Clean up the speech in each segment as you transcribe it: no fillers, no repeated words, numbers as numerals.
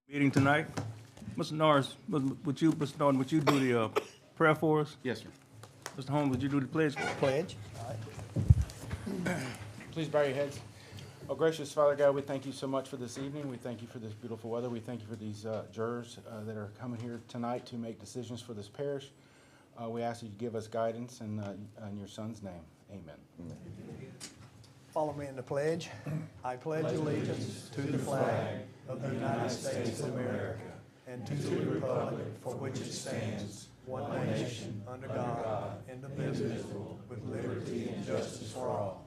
Meeting tonight. Mr. Norris, Mr. Norton, would you do the prayer for us? Yes, sir. Mr. Holmes, would you do the pledge? Pledge. Please bow your heads. Oh, gracious Father God, we thank you so much for this evening. We thank you for this beautiful weather. We thank you for these jurors that are coming here tonight to make decisions for this parish. We ask that you give us guidance in your son's name. Amen. Follow me in the pledge. I pledge allegiance to the flag of the United States of America and to the republic for which it stands, one nation, under God, indivisible, with liberty and justice for all.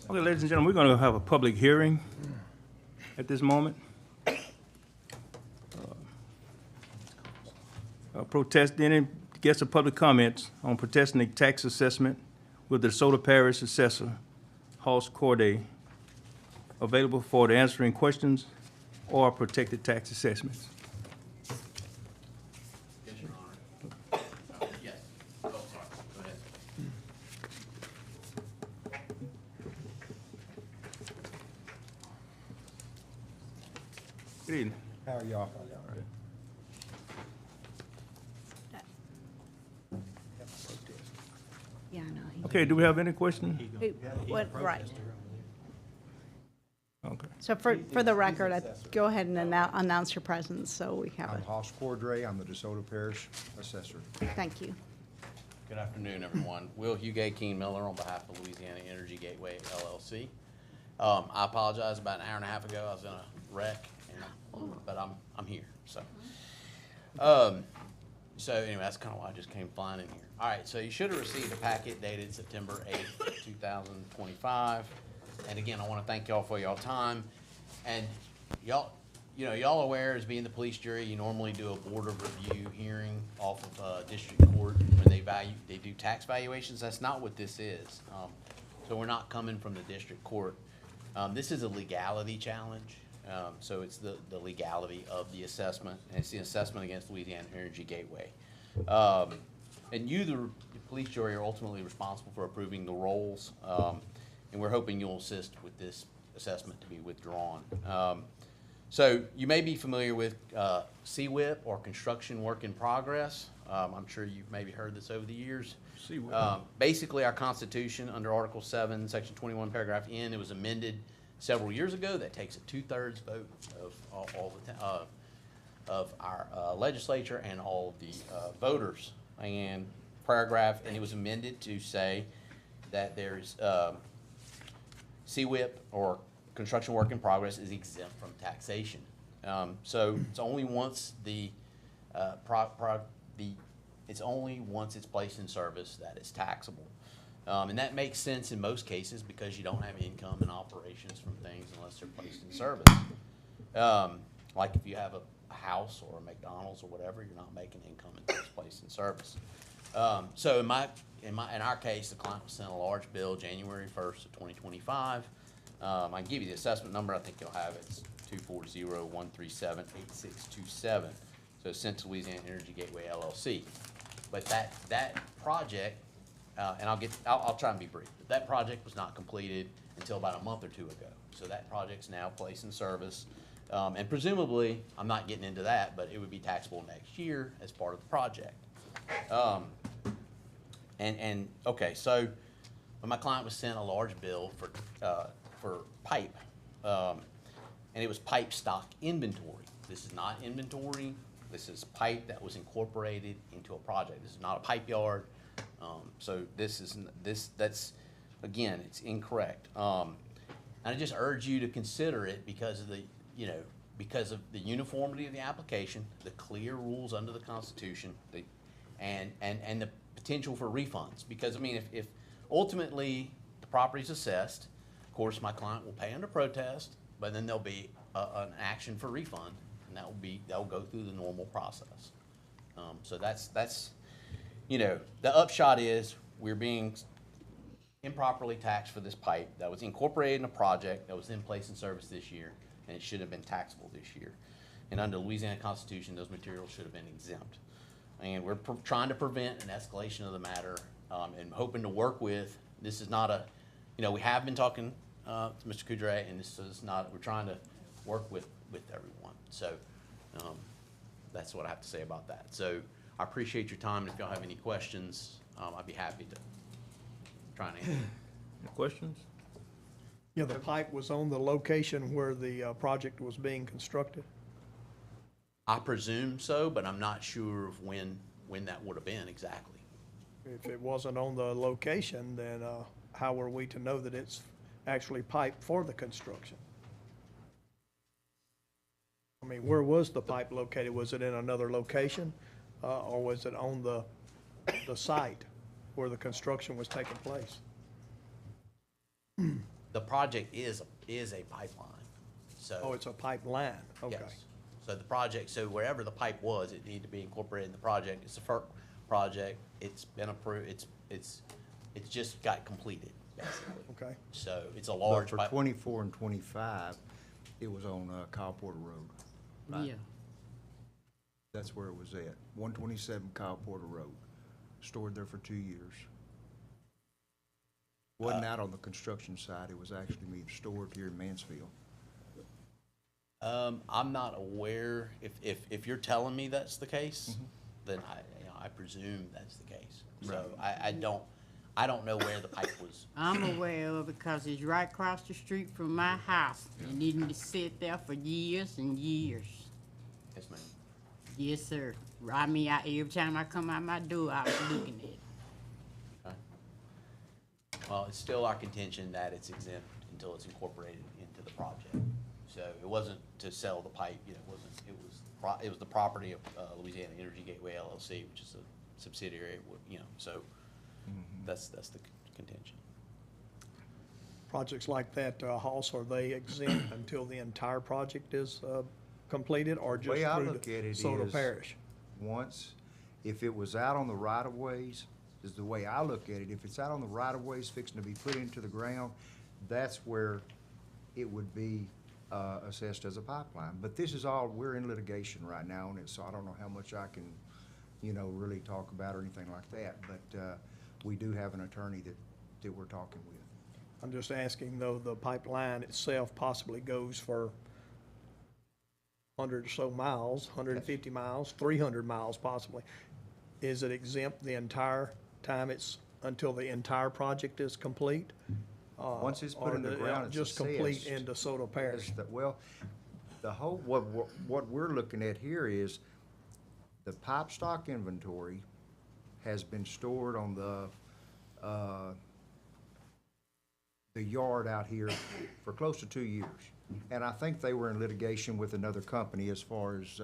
Okay, ladies and gentlemen, we're going to have a public hearing at this moment. Protest any guests or public comments on protesting the tax assessment with the DeSoto Parish Assessor, Hoss Corday, available for the answering questions or protected tax assessments. Yes, Your Honor. Yes. Oh, sorry. Go ahead. Good evening. How are y'all? Yeah, I know. Okay, do we have any questions? Right. Okay. So for the record, go ahead and announce your presence so we have I'm it. Hoss Cordray. I'm the DeSoto Parish Assessor. Thank you. Good afternoon, everyone. Will Hugay King Miller on behalf of Louisiana Energy Gateway LLC. I apologize. About an hour and a half ago, I was in a wreck, but I'm here. So anyway, that's kind of why I just came flying in here. All right, so you should have received a packet dated September 8th, 2025. And again, I want to thank y'all for y'all time. And y'all aware, as being the police jury, you normally do a board of review hearing off of district court when they do tax valuations. That's not what this is. So we're not coming from the district court. This is a legality challenge. So it's the legality of the assessment, and it's the assessment against Louisiana Energy Gateway. And you, the police jury, are ultimately responsible for approving the rolls, and we're hoping you'll assist with this assessment to be withdrawn. So you may be familiar with CWIP, or construction work in progress. I'm sure you've maybe heard this over the years. Basically, our Constitution, under Article 7, Section 21, Paragraph N, it was amended several years ago. That takes a 2/3 vote of our legislature and all of the voters. And it was amended to say that there's CWIP, or construction work in progress, is exempt from taxation. So it's only once it's placed in service that it's taxable. And that makes sense in most cases because you don't have income and operations from things unless they're placed in service. Like if you have a house or a McDonald's or whatever, you're not making income until it's placed in service. So in our case, the client was sent a large bill January 1st of 2025. I can give you the assessment number. I think you'll have it. It's 240-137-8627. So it's sent to Louisiana Energy Gateway LLC. But that project, and I'll try and be brief. But that project was not completed until about a month or two ago. So that project's now placed in service. And presumably, I'm not getting into that, but it would be taxable next year as part of the project. Okay, so when my client was sent a large bill for pipe, and it was pipe stock inventory. This is not inventory. This is pipe that was incorporated into a project. This is not a pipe yard. So that's again, it's incorrect. And I just urge you to consider it because of the uniformity of the application, the clear rules under the Constitution, and the potential for refunds. Because I mean, if ultimately the property's assessed, of course my client will pay under protest, but then there'll be an action for refund, and that'll go through the normal process. So that's the upshot is we're being improperly taxed for this pipe that was incorporated in a project that was then placed in service this year, and it should have been taxable this year. And under Louisiana Constitution, those materials should have been exempt. And we're trying to prevent an escalation of the matter, and hoping to work with, this is not a, we have been talking to Mr. Coudray, and this is not, we're trying to work with everyone. So that's what I have to say about that. So I appreciate your time. If y'all have any questions, I'd be happy to try and answer. Any questions? Yeah, the pipe was on the location where the project was being constructed? I presume so, but I'm not sure of when that would have been exactly. If it wasn't on the location, then how were we to know that it's actually piped for the construction? I mean, where was the pipe located? Was it in another location? Or was it on the site where the construction was taking place? The project is a pipeline, so. Oh, it's a pipeline, okay. Yes. So the project, so wherever the pipe was, it needed to be incorporated in the project. It's a FERC project. It's been approved. It's just got completed, basically. Okay. So it's a But large for pipe. 24 and 25, it was on Kyle Porter Road. Right? Yeah. That's where it was at, 127 Kyle Porter Road, stored there for 2 years. Wasn't out on the construction site, it was actually being stored here in Mansfield. I'm not aware, if you're telling me that's the case, then I presume that's the case. So I don't know where the pipe was. I'm aware of it because it's right across the street from my house. It didn't just sit there for years and years. Yes, ma'am. Yes, sir. I mean, every time I come out my door, I was looking at it. Okay. Well, it's still our contention that it's exempt until it's incorporated into the project. So it wasn't to sell the pipe, it was the property of Louisiana Energy Gateway LLC, which is a subsidiary, so that's the contention. Projects like that, Hoss, are they exempt until the entire project is completed, or The just way I through look at it DeSoto is, Parish? once, if it was out on the right-of-ways, is the way I look at it, if it's out on the right-of-ways fixing to be put into the ground, that's where it would be assessed as a pipeline. But this is all, we're in litigation right now on it, so I don't know how much I can, really talk about or anything like that. But we do have an attorney that we're talking with. I'm just asking, though, the pipeline itself possibly goes for 100 or so miles, 150 miles, 300 miles possibly. Is it exempt the entire time until the entire project is complete? Once it's put in the ground, it's just complete assessed. in DeSoto Parish? Well, the whole, what we're looking at here is the pipe stock inventory has been stored on the yard out here for close to 2 years. And I think they were in litigation with another company as far as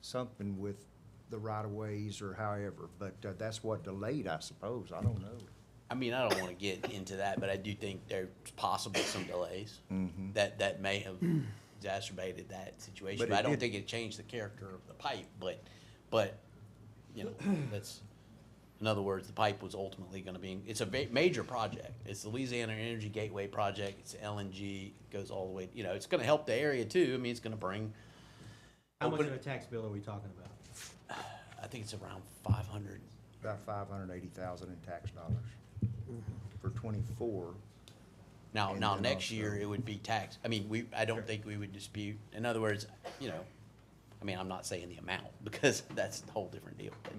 something with the right-of-ways or however. But that's what delayed, I suppose. I don't know. I mean, I don't want to get into that, but I do think there's possibly some delays that may have exacerbated that situation. But But I it don't did- think it changed the character of the pipe, but, that's, in other words, the pipe was ultimately gonna be, it's a major project. It's the Louisiana Energy Gateway project, it's LNG, it goes all the way, it's gonna help the area too. I mean, it's gonna bring, How much of a tax bill are we talking about? I think it's around 500. About 580,000 in tax dollars for 24. Now, And now, then next also- year, it would be taxed. I mean, I don't think we would dispute, in other words, I mean, I'm not saying the amount, because that's a whole different deal. But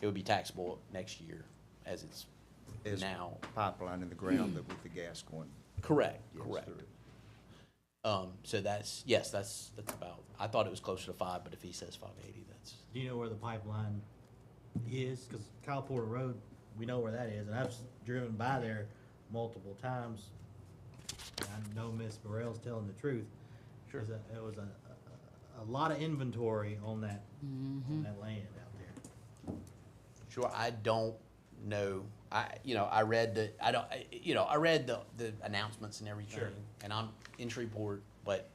it would be taxable next year as it's As now. pipeline in the ground that with the gas going. Correct, yes, correct. through it. So that's about, I thought it was closer to 5, but if he says 580, that's, Do you know where the pipeline is? Because Kyle Porter Road, we know where that is, and I've driven by there multiple times. I know Miss Burrell's telling the truth. Sure. It was a lot of inventory on that land out there. sure, I don't know. I read the announcements and everything. Sure. And I'm in Shreveport, but,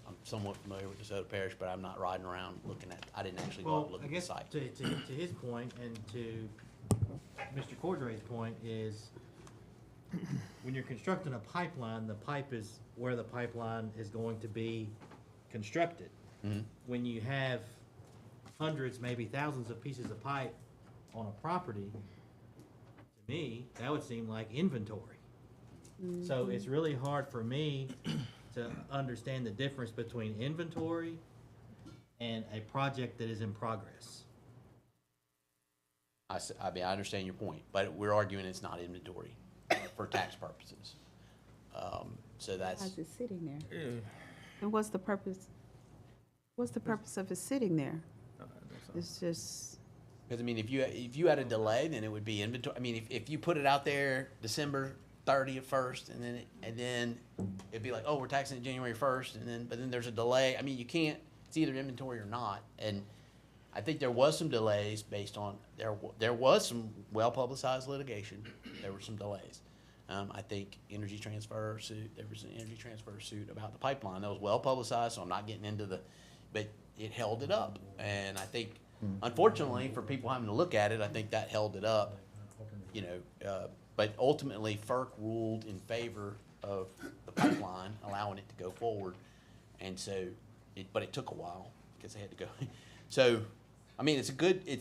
I'm somewhat familiar with DeSoto Parish, but I'm not riding around looking at, I didn't actually go out and Well, look I at the guess site. to his point and to Mr. Cordray's point is, when you're constructing a pipeline, the pipe is where the pipeline is going to be constructed. When you have hundreds, maybe thousands of pieces of pipe on a property, to me, that would seem like inventory. So it's really hard for me to understand the difference between inventory and a project that is in progress. I mean, I understand your point, but we're arguing it's not inventory for tax purposes. So that's, How's it sitting there? And what's the purpose? What's the purpose of it sitting there? It's just, because I mean, if you had a delay, then it would be inventory. I mean, if you put it out there December 30th first, and then it'd be like, oh, we're taxing it January 1st, but then there's a delay. I mean, you can't, it's either inventory or not. And I think there was some delays based on, there was some well-publicized litigation. There were some delays. I think there was an energy transfer suit about the pipeline that was well-publicized, so I'm not getting into but it held it up. And I think, unfortunately, for people having to look at it, I think that held it up, but ultimately FERC ruled in favor of the pipeline, allowing it to go forward. And so, but it took a while because they had to go. So, I mean, it's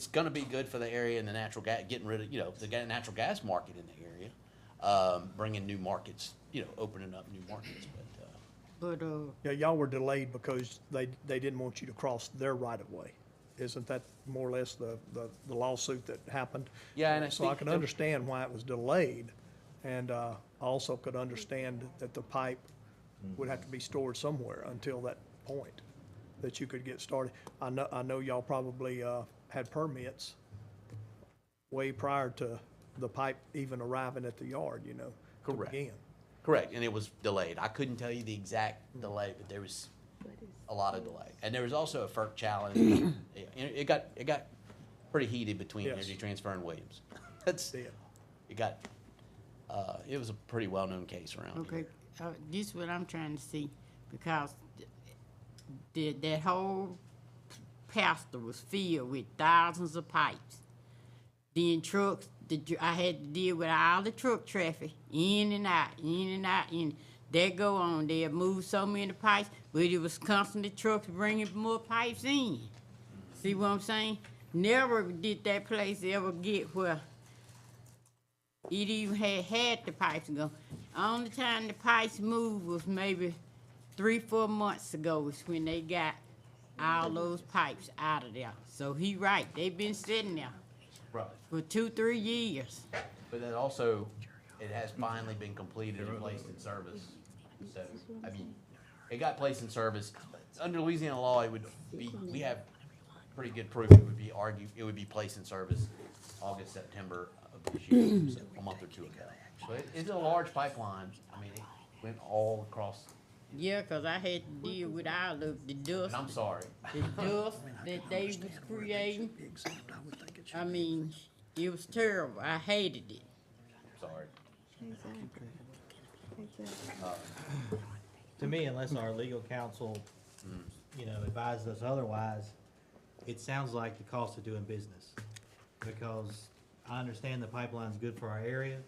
gonna be good for the area and the natural gas, getting rid of, the natural gas market in the area, bringing new markets, opening up new markets, But, Yeah, y'all were delayed because they didn't want you to cross their right-of-way. Isn't that more or less the lawsuit that happened? Yeah, and I So I think can there- understand why it was delayed, and I also could understand that the pipe would have to be stored somewhere until that point, that you could get started. I know y'all probably had permits way prior to the pipe even arriving at the yard, to Correct. begin. Correct, and it was delayed. I couldn't tell you the exact delay, but there was a lot of delay. And there was also a FERC challenge. It got pretty heated between Yes. Energy Transfer and Williams. Yeah. It was a pretty well-known case around okay, here. this is what I'm trying to see, because that whole pasture was filled with thousands of pipes. Then trucks, I had to deal with all the truck traffic, in and out, and that go on. They'll move so many pipes, but it was constantly trucks bringing more pipes in. See what I'm saying? Never did that place ever get where it even had the pipes go. Only time the pipes moved was maybe 3-4 months ago is when they got all those pipes out of there. So he right, they been sitting there Right. for 2-3 years. But then also, it has finally been completed and placed in service. So, I mean, it got placed in service. Under Louisiana law, we have pretty good proof it would be placed in service August, September of this year, so a month or two ago. So it's a large pipeline. I mean, it went all across, Yeah, 'cause I had to deal with all of the dust, and I'm sorry. the dust that they was creating. I mean, it was terrible. I hated it. Sorry. To me, unless our legal counsel, advised us otherwise, it sounds like the cost of doing business. Because I understand the pipeline's good for our area,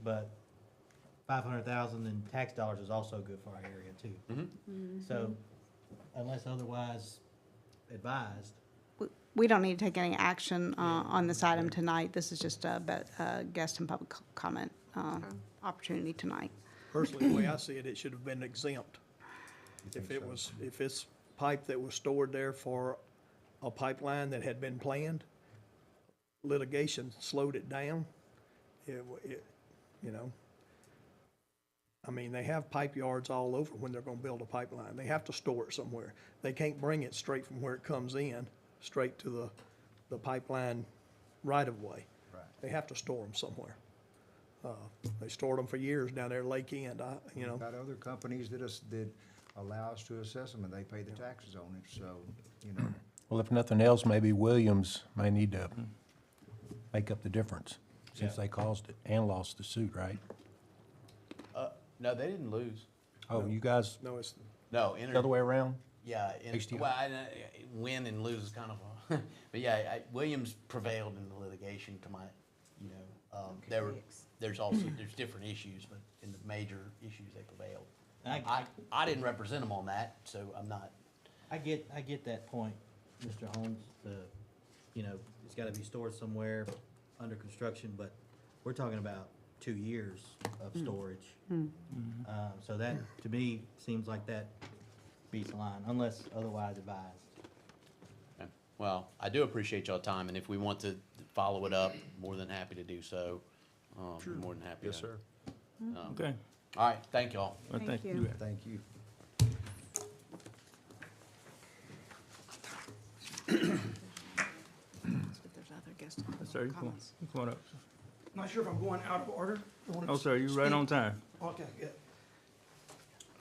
but 500,000 in tax dollars is also good for our area too. So unless otherwise advised, We don't need to take any action on this item tonight. This is just a guest and public comment opportunity tonight. Personally, the way I see it, it should have been exempt. If it's pipe that was stored there for a pipeline that had been planned, litigation slowed it down. I mean, they have pipe yards all over when they're gonna build a pipeline. They have to store it somewhere. They can't bring it straight from where it comes in, straight to the pipeline right-of-way. Right. They have to store them somewhere. They stored them for years down there at Lake End, We've got other companies that allow us to assess them, and they pay the taxes on it, so, Well, if nothing else, maybe Williams may need to make up the difference, since they caused it and lost the suit, right? No, they didn't lose. Oh, you guys, No, it's, No, the other way around? Yeah, HDI. win and lose is kind of a, but yeah, Williams prevailed in the litigation to my, There's also, there's different issues, but in the major issues, they prevailed. I- I didn't represent them on that, so I'm not, I get that point, Mr. Holmes, it's gotta be stored somewhere under construction, but we're talking about 2 years of storage. So that, to me, seems like that beats the line, unless otherwise advised. okay. Well, I do appreciate y'all time, and if we want to follow it up, more than happy to do so. More than happy. Yes, to. sir. Okay. All right, thank y'all. Well, Thank you. you. Thank you. There's other guest Yes, sir, you come on, comments. you come on up. Not sure if I'm going out of order. I wanted Oh, to sir, you right speak- on time. Okay, good.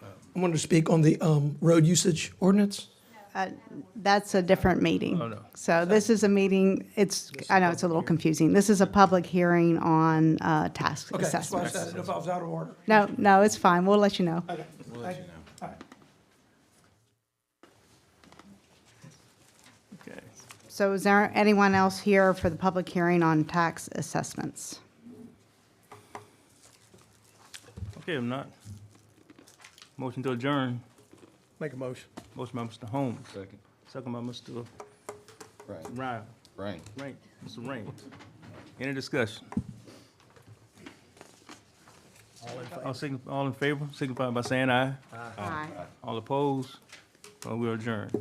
I wanted to speak on the road usage ordinance. That's a different meeting. Oh, no. So this is a meeting, I know it's a little confusing. This is a public hearing on tax Okay, that's why I assessments. said if I was out of order. No, it's fine. We'll let you know. Okay. Thank you. All right. Okay. So is there anyone else here for the public hearing on tax assessments? Okay, if not, motion to adjourn. Make a motion. Motion by Mr. Holmes, Second. second by Mr. Right. Ryan. Right. Rain, Mr. Rain. Any discussion? All in favor, signify by saying aye. Aye. All opposed? Well, we adjourn.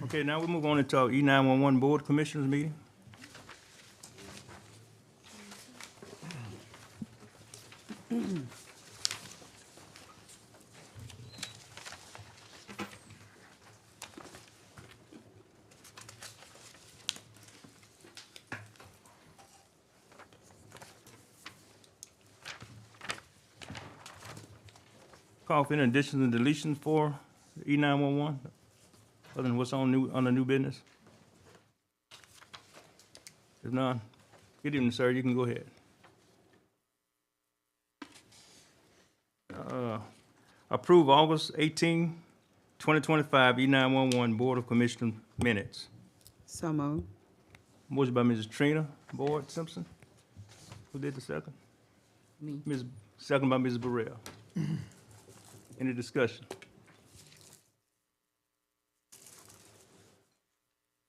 Okay, now we move on into our E911 Board Commissioners meeting. Call for any additions and deletions for E911, other than what's on the new business? If none, good evening, sir, you can go ahead. Approve August 18, 2025 E911 Board of Commissioners minutes. So moved. Motion by Mrs. Trina Boyd Simpson. Who did the second? Me. Second by Mrs. Burrell. Any discussion?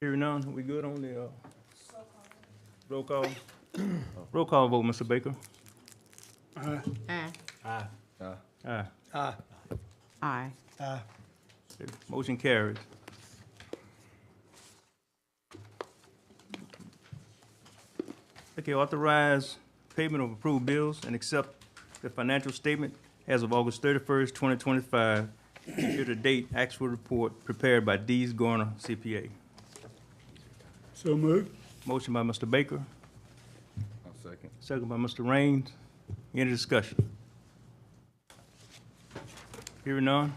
Hearing none, we good on the, roll call? Roll call vote, Mr. Baker. Aye. Aye. Aye. Aye. Aye. Motion carries. Okay, authorize payment of approved bills and accept the financial statement as of August 31st, 2025, year-to-date actual report prepared by Dees Garner CPA. So moved. Motion by Mr. Baker, I'll second. second by Mr. Raines. Any discussion? Hearing none,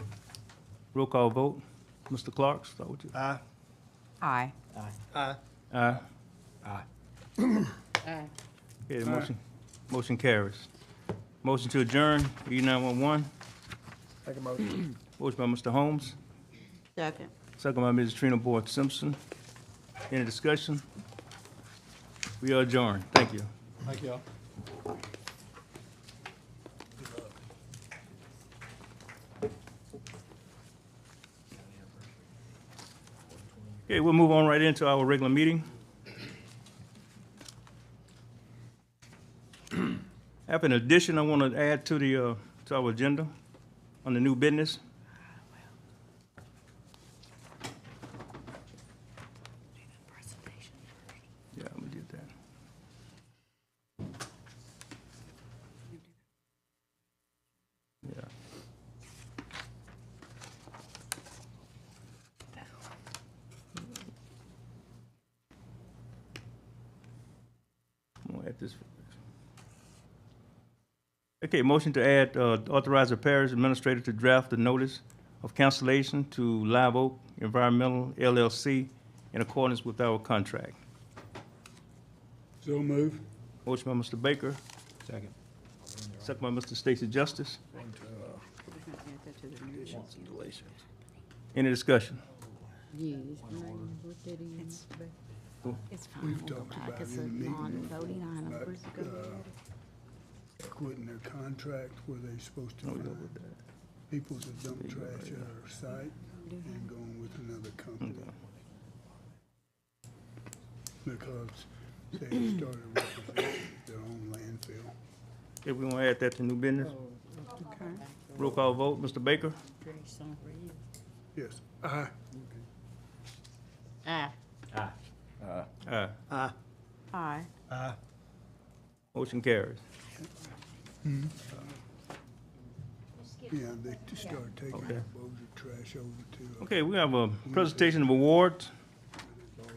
roll call vote. Mr. Clark, start with you. Aye. Aye. Aye. Aye. Aye. Okay, the motion carries. Motion to adjourn, E911. Make a motion. Motion by Mr. Holmes, Second. second by Mrs. Trina Boyd Simpson. Any discussion? We are adjourned. Thank you. Thank y'all. Okay, we'll move on right into our regular meeting. I have an addition I want to add to the, to our agenda on the new business. Yeah, I'm gonna get that. Yeah. I'm gonna add this. Okay, motion to add, authorize the parish administrator to draft the notice of cancellation to Live Oak Environmental LLC in accordance with our contract. So moved. Motion by Mr. Baker, Second. second by Mr. Stacy Justice. Any discussion? Yes, man, what that is. It's fine, We've we'll go talked back. about It's in a the meeting non-voting item. about, Where's it go? quitting their contract where they're supposed to find people to dump trash at our site and going with another company. Because they started representing their own landfill. Okay, we want to add that to new business. Okay. Roll call vote, Mr. Baker? Yes, aye. Ah, Aye. Aye. Motion carries. Yeah, they just started taking Okay. their loads of trash over to. Okay, we have a presentation of awards.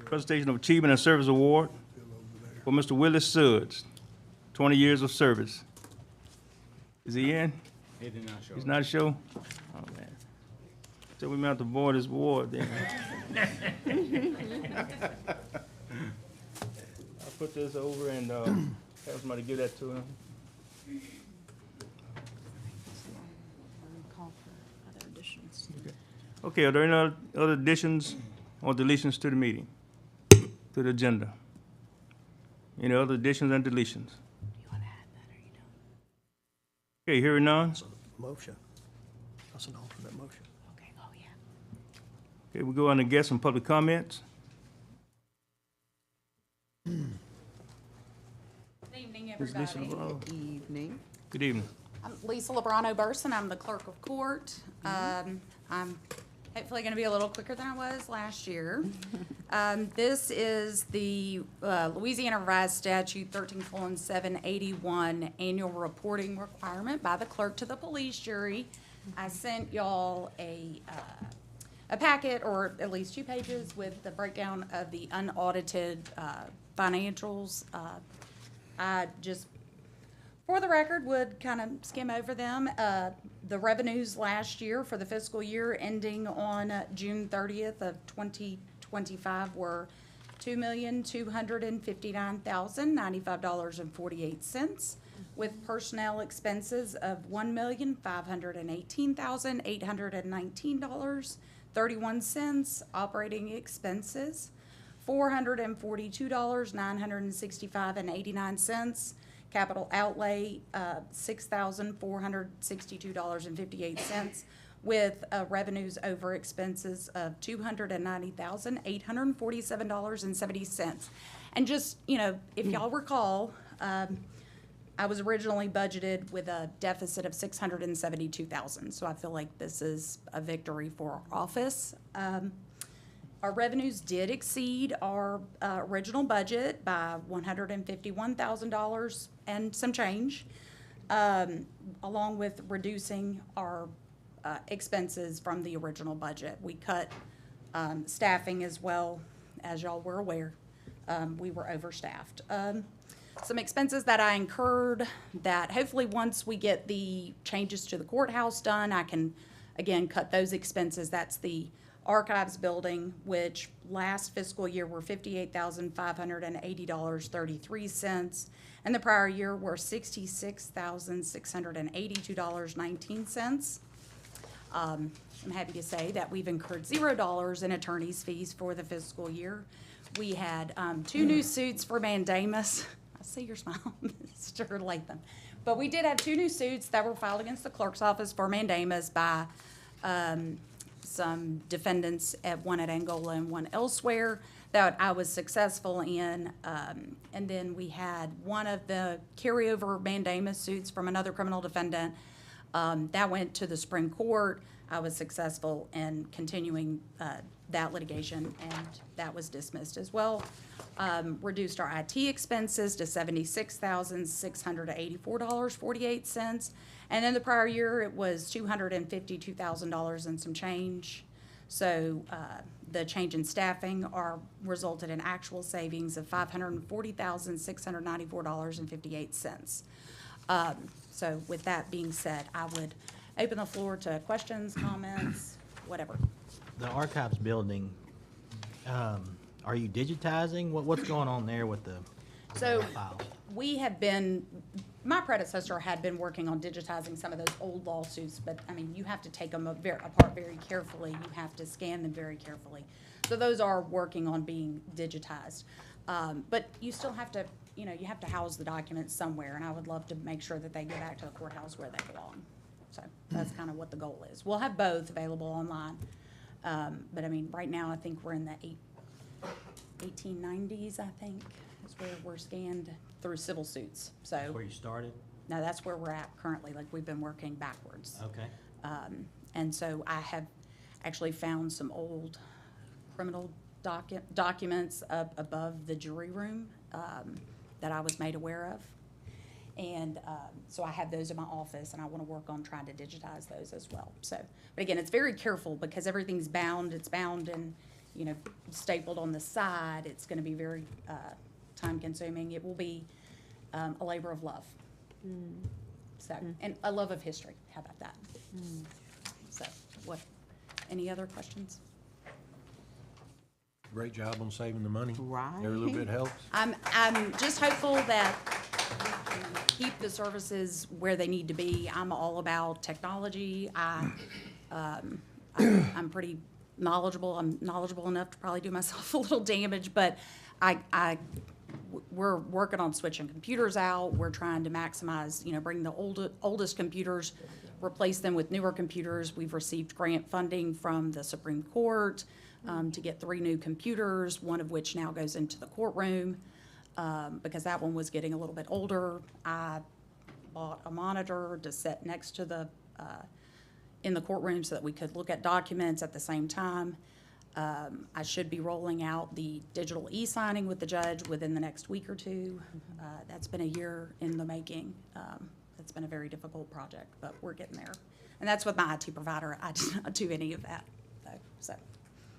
Presentation of Achievement and Service Award for Mr. Willis Suggs, 20 years of service. Is he in? He did not show He's not sure? Oh, man. So we might have to void his award then. I'll put this over and, have somebody give that to him. Call for other additions. Okay, are there any other additions or deletions to the meeting, to the agenda? Any other additions and deletions? You want to add that, or you don't? Okay, hearing none. Motion. That's an alternate motion. Okay, oh, yeah. Okay, we go on to guests and public comments. Good evening, Ms. Lisa everybody. Lebrano. Evening. Good evening. I'm Lisa Lebrano Burson. I'm the clerk of court. I'm hopefully going to be a little quicker than I was last year. This is the Louisiana Revised Statute 13:781 annual reporting requirement by the clerk to the police jury. I sent y'all a packet, or at least 2 pages, with the breakdown of the unaudited financials. I just, for the record, would kind of skim over them. The revenues last year for the fiscal year ending on June 30th of 2025 were $2,259,095.48, with personnel expenses of $1,518,819.31, operating expenses $442,965.89, capital outlay, $6,462.58, with revenues over expenses of $290,847.70. And just, if y'all recall, I was originally budgeted with a deficit of $672,000, so I feel like this is a victory for our office. Our revenues did exceed our original budget by $151,000 and some change, along with reducing our expenses from the original budget. We cut staffing as well, as y'all were aware. We were overstaffed. Some expenses that I incurred that hopefully once we get the changes to the courthouse done, I can, again, cut those expenses. That's the archives building, which last fiscal year were $58,580.33, and the prior year were $66,682.19. I'm happy to say that we've incurred $0 in attorney's fees for the fiscal year. We had 2 new suits for mandamus. I see your smile, Mr. Latham. But we did have 2 new suits that were filed against the clerk's office for mandamus by some defendants, one at Angola and one elsewhere, that I was successful in. And then we had one of the carryover mandamus suits from another criminal defendant that went to the Supreme Court. I was successful in continuing that litigation, and that was dismissed as well. Reduced our IT expenses to $76,684.48. And in the prior year, it was $252,000 and some change. So the change in staffing resulted in actual savings of $540,694.58. So with that being said, I would open the floor to questions, comments, whatever. The archives building, are you digitizing? What's going on there with the So files? we have been, my predecessor had been working on digitizing some of those old lawsuits, but I mean, you have to take them apart very carefully. You have to scan them very carefully. So those are working on being digitized. But you still have to, you know, you have to house the documents somewhere, and I would love to make sure that they get back to the courthouse where they belong. So that's kind of what the goal is. We'll have both available online. But I mean, right now, I think we're in the 1890s, I think, is where we're scanned through civil suits. So, Where you started? no, that's where we're at currently, like, we've been working backwards. Okay. And so I have actually found some old criminal documents up above the jury room, that I was made aware of. And, so I have those in my office, and I wanna work on trying to digitize those as well. So, but again, it's very careful, because everything's bound, it's bound and, you know, stapled on the side. It's gonna be very, time-consuming. It will be, a labor of love. So, and a love of history, how about that? So, what, any other questions? Great job on saving the money. Right. Every little bit helps. I'm just hopeful that we can keep the services where they need to be. I'm all about technology. I'm pretty knowledgeable. I'm knowledgeable enough to probably do myself a little damage, but we're working on switching computers out. We're trying to maximize, you know, bring the oldest computers, replace them with newer computers. We've received grant funding from the Supreme Court to get 3 new computers, one of which now goes into the courtroom because that one was getting a little bit older. I bought a monitor to set next to the in the courtroom so that we could look at documents at the same time. I should be rolling out the digital e-signing with the judge within the next week or two. That's been a year in the making. It's been a very difficult project, but we're getting there. And that's with my IT provider. I did not do any of that, though, so.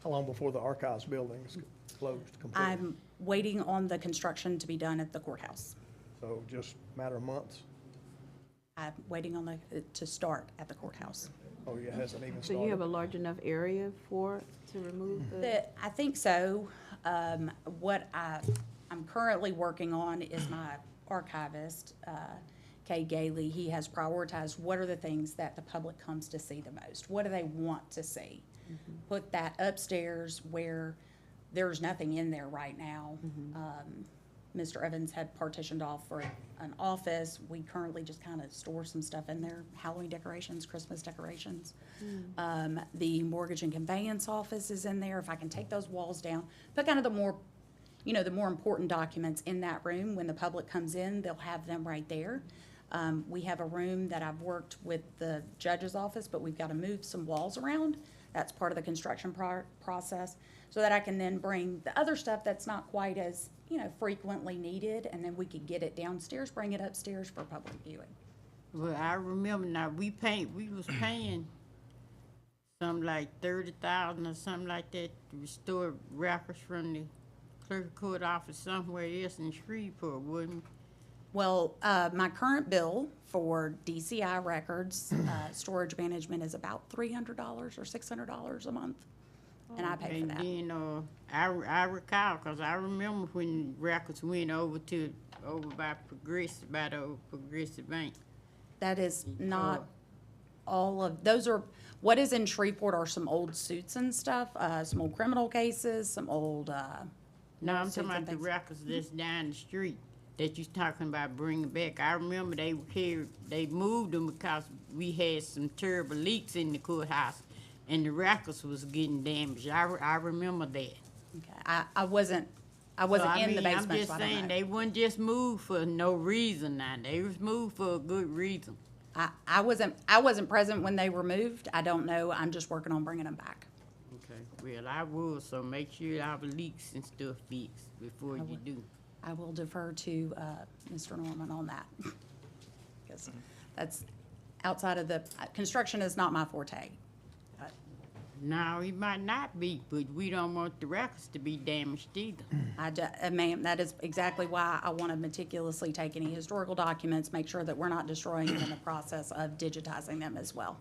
How long before the archives building is closed completely? I'm waiting on the construction to be done at the courthouse. So just a matter of months? I'm waiting on to start at the courthouse. Oh, yeah, it hasn't even So started? you have a large enough area to remove the? I think so. What I'm currently working on is my archivist, Kay Gailey. He has prioritized what are the things that the public comes to see the most. What do they want to see? Put that upstairs where there's nothing in there right now. Mr. Evans had partitioned off for an office. We currently just kind of store some stuff in there, Halloween decorations, Christmas decorations. The mortgage and conveyance office is in there. If I can take those walls down, put kind of the more, you know, the more important documents in that room. When the public comes in, they'll have them right there. We have a room that I've worked with the judge's office, but we've got to move some walls around. That's part of the construction process, so that I can then bring the other stuff that's not quite as, you know, frequently needed, and then we could get it downstairs, bring it upstairs for public viewing. Well, I remember now, we was paying something like 30,000 or something like that to restore records from the clerk of court office somewhere else in Shreveport, wouldn't we? Well, my current bill for DCI records, storage management is about $300 or $600 a month, and I pay for that. And then, I recall, cause I remember when records went over by the Progressive Bank. That is not all of, those are, what is in Shreveport are some old suits and stuff, some old criminal cases, some old, No, I'm suits talking and about the things. records that's down the street that you're talking about bringing back. I remember they moved them because we had some terrible leaks in the courthouse and the records was getting damaged. I remember that. Okay, I wasn't in the basement, I'm just so I don't saying, know. they wouldn't just move for no reason now. They was moved for a good reason. I wasn't present when they were moved. I don't know. I'm just working on bringing them back. Okay, well, I will, so make sure our leaks and stuff fixed before you do. I will defer to Mr. Norman on that. Because that's outside of the, construction is not my forte. No, it might not be, but we don't want the records to be damaged either. Ma'am, that is exactly why I want to meticulously take any historical documents, make sure that we're not destroying them in the process of digitizing them as well.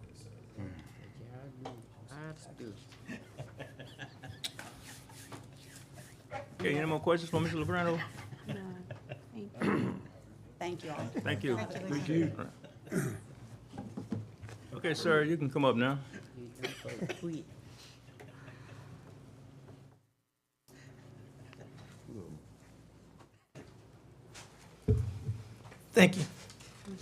Okay, any more questions for Mr. Lobrano? No, thank you. Thank you all. Thank you. Thank you. Okay, sir, you can come up now. Thank you.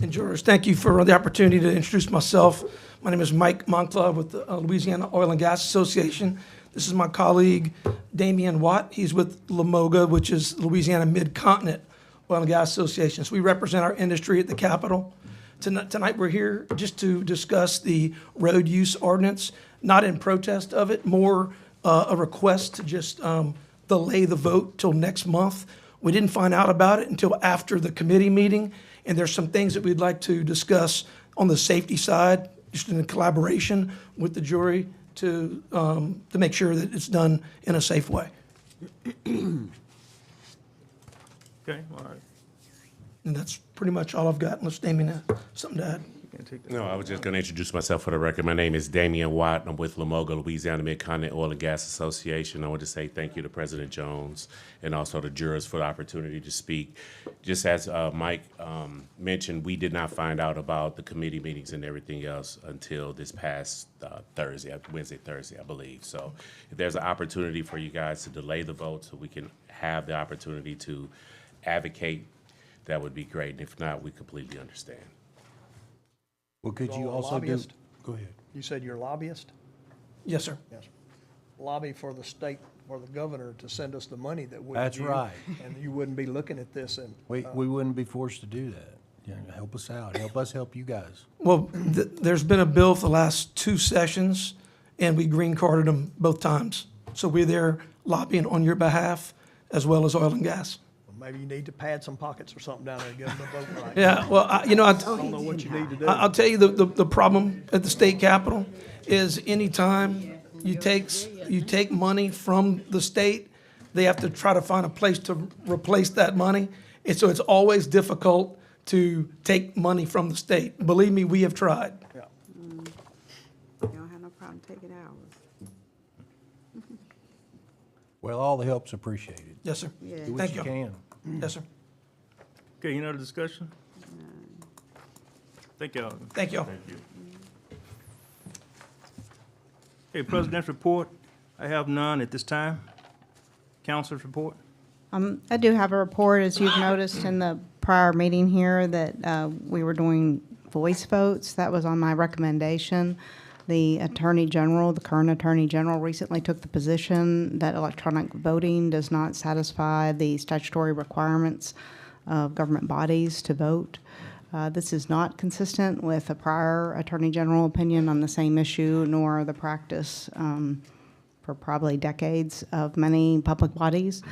And jurors, thank you for the opportunity to introduce myself. My name is Mike Monclove with the Louisiana Oil and Gas Association. This is my colleague Damian Watt. He's with LaMoga, which is Louisiana Mid-Continent Oil and Gas Association. So we represent our industry at the Capitol. Tonight we're here just to discuss the road use ordinance, not in protest of it, more a request to just delay the vote till next month. We didn't find out about it until after the committee meeting, and there's some things that we'd like to discuss on the safety side, just in collaboration with the jury to make sure that it's done in a safe way. Okay, all right. And that's pretty much all I've got, unless Damien has something to add. You can take that. No, I was just going to introduce myself for the record. My name is Damian Watt. I'm with LaMoga, Louisiana Mid-Continent Oil and Gas Association. I want to say thank you to President Jones and also the jurors for the opportunity to speak. Just as Mike mentioned, we did not find out about the committee meetings and everything else until this past Wednesday, Thursday, I believe. So if there's an opportunity for you guys to delay the vote so we can have the opportunity to advocate, that would be great. And if not, we completely understand. Well, could you So a also do? lobbyist? Go ahead. You said you're a lobbyist? Yes, sir. Yes. Lobby for the state, for the governor to send us the money that we That's right. And you wouldn't be looking at this and. We wouldn't be forced to do that. Yeah, help us out. Help us help you guys. Well, there's been a bill for the last 2 sessions, and we green carded them both times. So we're there lobbying on your behalf, as well as oil and gas. Maybe you need to pad some pockets or something down there and get them to vote right. Yeah, well, I don't know what you need to do. I'll tell you, the problem at the state capitol is anytime you take money from the state, they have to try to find a place to replace that money. And so it's always difficult to take money from the state. Believe me, we have tried. Yeah. You don't have no problem taking ours. Well, all the help's appreciated. Yes, sir. Yeah. Do what Thank you you. can. Yes, sir. Okay, any other discussion? Thank y'all. Thank you. Thank you. Okay, President's report. I have none at this time. Council's report. I do have a report, as you've noticed in the prior meeting here, that we were doing voice votes. That was on my recommendation. The Attorney General, the current Attorney General, recently took the position that electronic voting does not satisfy the statutory requirements of government bodies to vote. This is not consistent with a prior Attorney General opinion on the same issue, nor the practice for probably decades of many public bodies.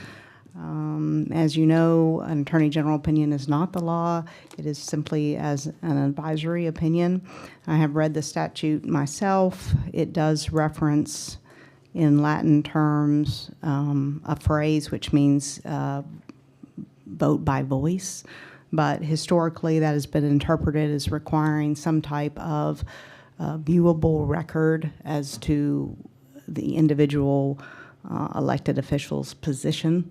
As you know, an Attorney General opinion is not the law. It is simply as an advisory opinion. I have read the statute myself. It does reference in Latin terms a phrase which means vote by voice. But historically, that has been interpreted as requiring some type of viewable record as to the individual elected official's position.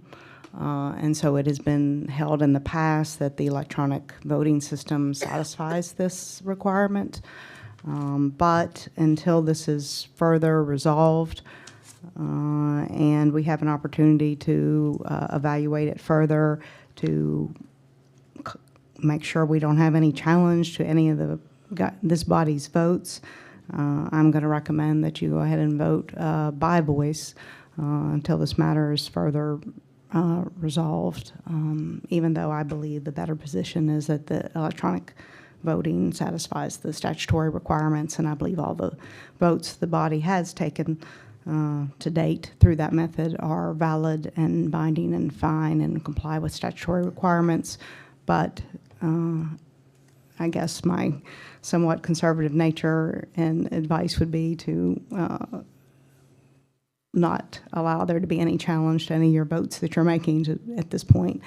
And so it has been held in the past that the electronic voting system satisfies this requirement. But until this is further resolved and we have an opportunity to evaluate it further, to make sure we don't have any challenge to any of this body's votes, I'm going to recommend that you go ahead and vote by voice until this matter is further resolved, even though I believe the better position is that the electronic voting satisfies the statutory requirements, and I believe all the votes the body has taken to date through that method are valid and binding and fine and comply with statutory requirements. But I guess my somewhat conservative nature and advice would be to not allow there to be any challenge to any of your votes that you're making at this point,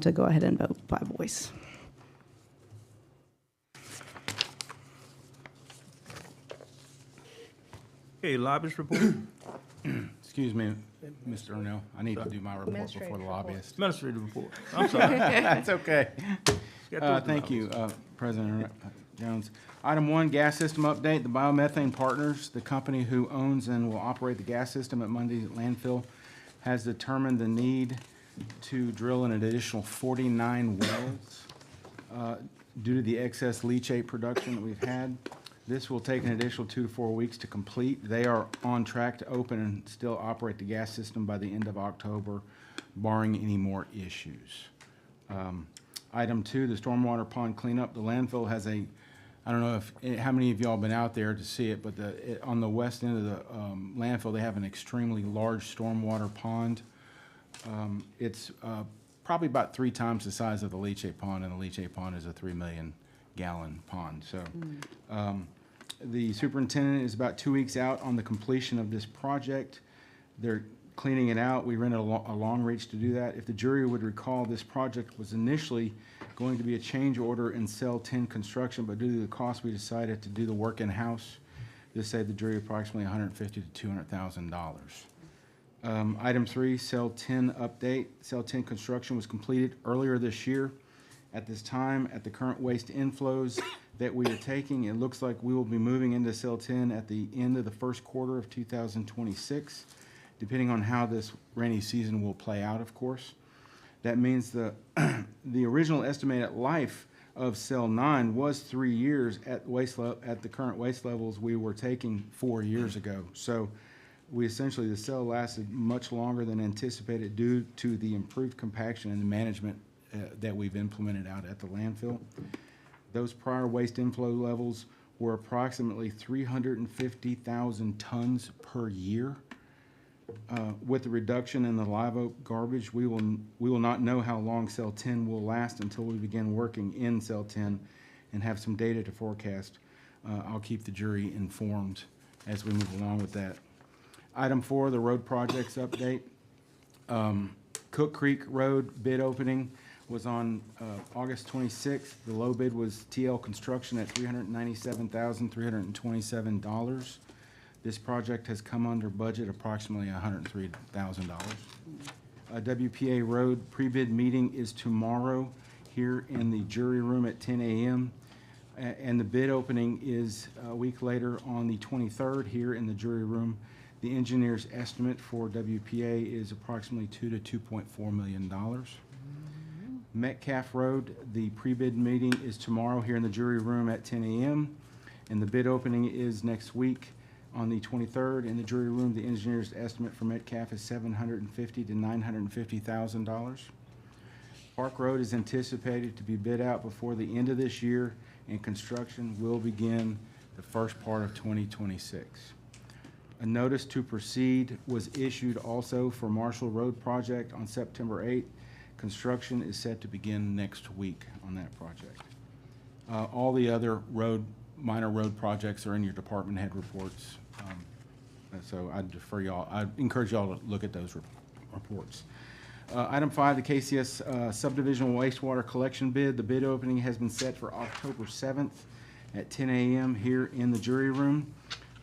to go ahead and vote by voice. Okay, lobbyist report. Excuse me, Mr. Ernell, I need to do my report before the lobbyist. Administrative report. I'm sorry. That's okay. Got those Thank you, President Jones. Item 1, gas system update. The Biomethane Partners, the company who owns and will operate the gas system at Mundy Landfill, has determined the need to drill an additional 49 wells. due to the excess leachate production that we've had. This will take an additional 2 to 4 weeks to complete. They are on track to open and still operate the gas system by the end of October, barring any more issues. Item 2, the stormwater pond cleanup. The landfill has a, I don't know if, how many of y'all been out there to see it, but on the west end of the landfill, they have an extremely large stormwater pond. It's probably about 3 times the size of the leachate pond, and the leachate pond is a 3 million gallon pond. So the superintendent is about 2 weeks out on the completion of this project. They're cleaning it out. We rented a long reach to do that. If the jury would recall, this project was initially going to be a change order in cell 10 construction, but due to the cost, we decided to do the work in-house. This saved the jury approximately $150,000 to $200,000. Item 3, cell 10 update. Cell 10 construction was completed earlier this year. At this time, at the current waste inflows that we are taking, it looks like we will be moving into cell 10 at the end of the first quarter of 2026, depending on how this rainy season will play out, of course. That means the original estimated life of cell 9 was 3 years at the current waste levels we were taking 4 years ago. So we essentially, the cell lasted much longer than anticipated due to the improved compaction and the management that we've implemented out at the landfill. Those prior waste inflow levels were approximately 350,000 tons per year. With the reduction in the live oak garbage, we will not know how long cell 10 will last until we begin working in cell 10 and have some data to forecast. I'll keep the jury informed as we move along with that. Item 4, the road projects update. Cook Creek Road bid opening was on August 26th. The low bid was TL Construction at $397,327. This project has come under budget approximately $103,000. WPA Road pre-bid meeting is tomorrow here in the jury room at 10 a.m. And the bid opening is a week later on the 23rd here in the jury room. The engineer's estimate for WPA is approximately $2 to $2.4 million. Metcalf Road, the pre-bid meeting is tomorrow here in the jury room at 10 a.m. And the bid opening is next week on the 23rd in the jury room. The engineer's estimate for Metcalf is $750,000 to $950,000. Park Road is anticipated to be bid out before the end of this year, and construction will begin the first part of 2026. A notice to proceed was issued also for Marshall Road project on September 8th. Construction is set to begin next week on that project. All the other minor road projects are in your department head reports. So I encourage y'all to look at those reports. Item 5, the KCS subdivision wastewater collection bid. The bid opening has been set for October 7th at 10 a.m. here in the jury room.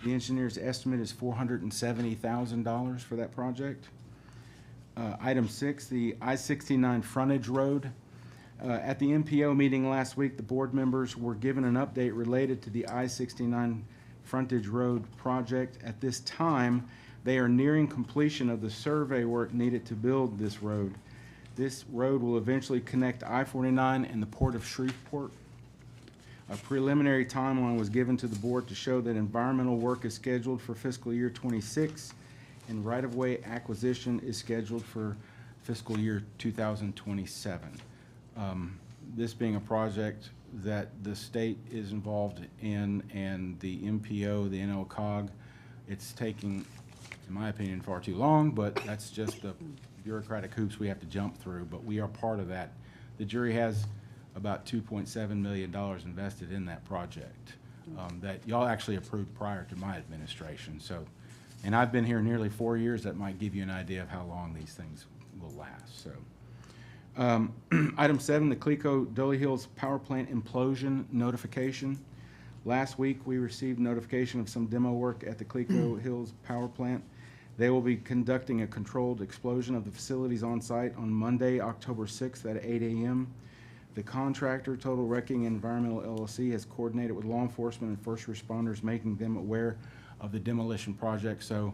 The engineer's estimate is $470,000 for that project. Item 6, the I-69 frontage road. At the MPO meeting last week, the board members were given an update related to the I-69 frontage road project. At this time, they are nearing completion of the survey work needed to build this road. This road will eventually connect I-49 and the Port of Shreveport. A preliminary timeline was given to the board to show that environmental work is scheduled for fiscal year 26 and right-of-way acquisition is scheduled for fiscal year 2027. This being a project that the state is involved in and the MPO, the NLCOG, it's taking, in my opinion, far too long, but that's just the bureaucratic hoops we have to jump through, but we are part of that. The jury has about $2.7 million invested in that project that y'all actually approved prior to my administration. So, and I've been here nearly 4 years. That might give you an idea of how long these things will last. So, item 7, the Cleco Dolly Hills Power Plant implosion notification. Last week, we received notification of some demo work at the Cleco Hills Power Plant. They will be conducting a controlled explosion of the facilities on site on Monday, October 6th at 8 a.m. The contractor, Total Wrecking Environmental LLC, has coordinated with law enforcement and first responders, making them aware of the demolition project. So,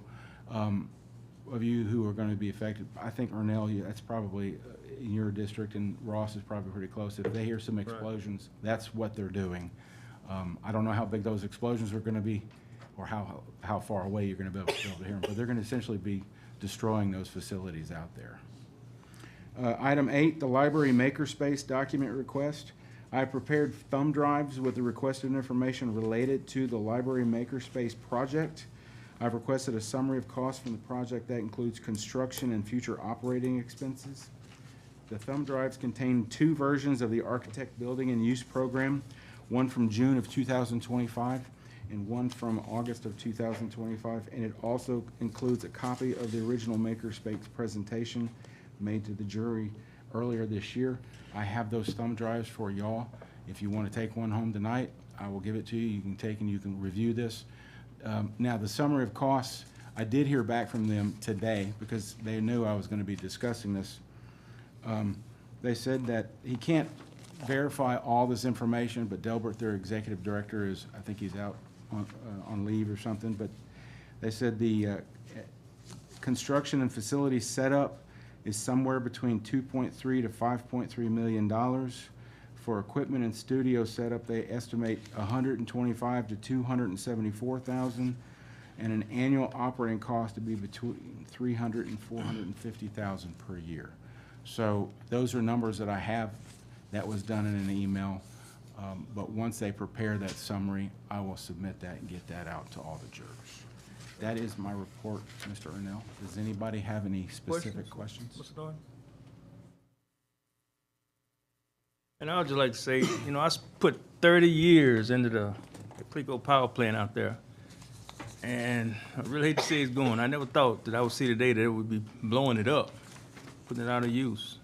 of you who are going to be affected, I think, Ernell, that's probably, in your district, and Ross is probably pretty close, if they hear some explosions, that's what they're doing. I don't know how big those explosions are gonna be, or how far away you're gonna be able to hear them, but they're gonna essentially be destroying those facilities out there. Item 8, the library makerspace document request. I prepared thumb drives with the requested information related to the library makerspace project. I've requested a summary of costs from the project that includes construction and future operating expenses. The thumb drives contain 2 versions of the Architect Building and Use Program, one from June of 2025 and one from August of 2025, and it also includes a copy of the original makerspace presentation made to the jury earlier this year. I have those thumb drives for y'all. If you want to take one home tonight, I will give it to you. You can take and you can review this. Now, the summary of costs, I did hear back from them today because they knew I was going to be discussing this. They said that he can't verify all this information, but Delbert, their executive director, is, I think he's out on leave or something, but they said the construction and facility setup is somewhere between $2.3 to $5.3 million. For equipment and studio setup, they estimate $125,000 to $274,000, and an annual operating cost to be between $300,000 and $450,000 per year. So those are numbers that I have. That was done in an email, but once they prepare that summary, I will submit that and get that out to all the jurors. That is my report, Mr. Ernell. Does anybody have any specific questions? Mr. Norton? And I would just like to say, you know, I put 30 years into the Clico power plant out there. And I really hate to see it's going. I never thought that I would see the day that it would be blowing it up, putting it out of use.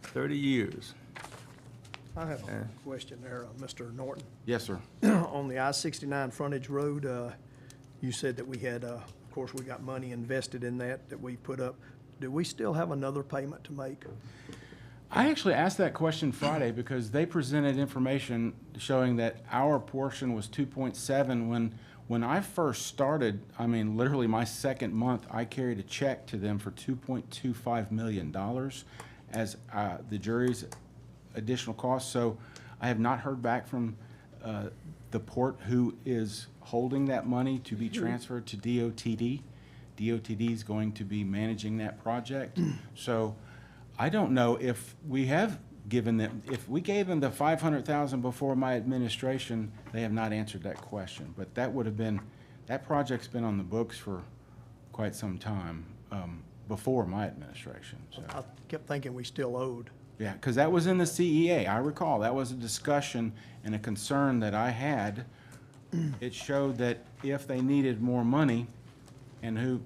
30 years. I have a question there, Mr. Norton. Yes, sir. On the I-69 frontage road, you said that we had, of course, we got money invested in that we put up. Do we still have another payment to make? I actually asked that question Friday because they presented information showing that our portion was 2.7. When I first started, I mean, literally my second month, I carried a check to them for $2.25 million as the jury's additional costs. So I have not heard back from the port who is holding that money to be transferred to DOTD. DOTD is going to be managing that project. So I don't know if we have given them, if we gave them the $500,000 before my administration, they have not answered that question. But that would have been, that project's been on the books for quite some time before my administration. So. I kept thinking we still owed. Yeah, because that was in the CEA. I recall that was a discussion and a concern that I had. It showed that if they needed more money, and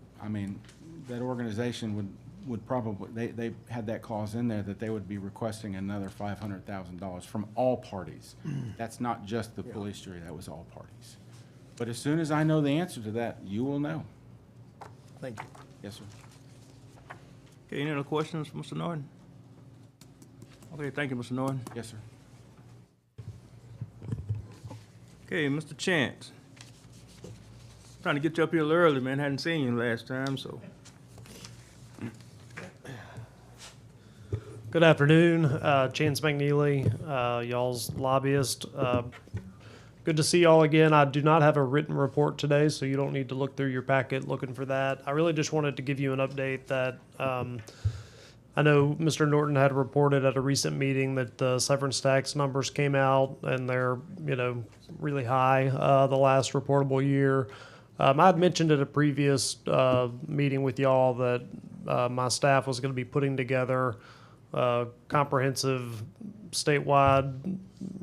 that organization would probably, they had that clause in there that they would be requesting another $500,000 from all parties. That's not just the police jury, that was all parties. But as soon as I know the answer to that, you will know. Thank you. Yes, sir. Okay, any other questions for Mr. Norton? Okay, thank you, Mr. Norton. Yes, sir. Okay, Mr. Chance. Trying to get you up here a little early, man. Hadn't seen you last time, so. Good afternoon, Chance McNeely, y'all's lobbyist. Good to see y'all again. I do not have a written report today, so you don't need to look through your packet looking for that. I really just wanted to give you an update that I know Mr. Norton had reported at a recent meeting that the severance tax numbers came out and they're, really high the last reportable year. I had mentioned at a previous meeting with y'all that my staff was going to be putting together a comprehensive statewide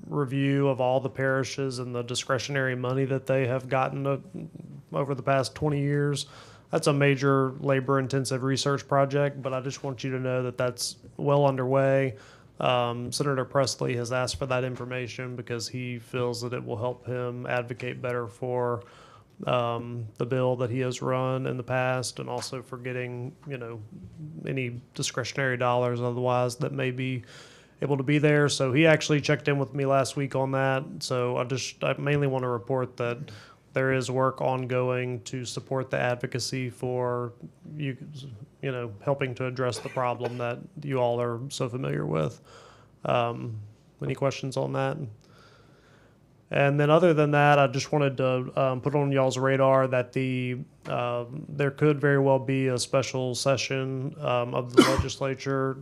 review of all the parishes and the discretionary money that they have gotten over the past 20 years. That's a major labor-intensive research project, but I just want you to know that that's well underway. Senator Presley has asked for that information because he feels that it will help him advocate better for the bill that he has run in the past, and also for getting, any discretionary dollars otherwise that may be able to be there. So he actually checked in with me last week on that. So I mainly want to report that there is work ongoing to support the advocacy for helping to address the problem that you all are so familiar with. Any questions on that? And then other than that, I just wanted to put on y'all's radar that there could very well be a special session of the legislature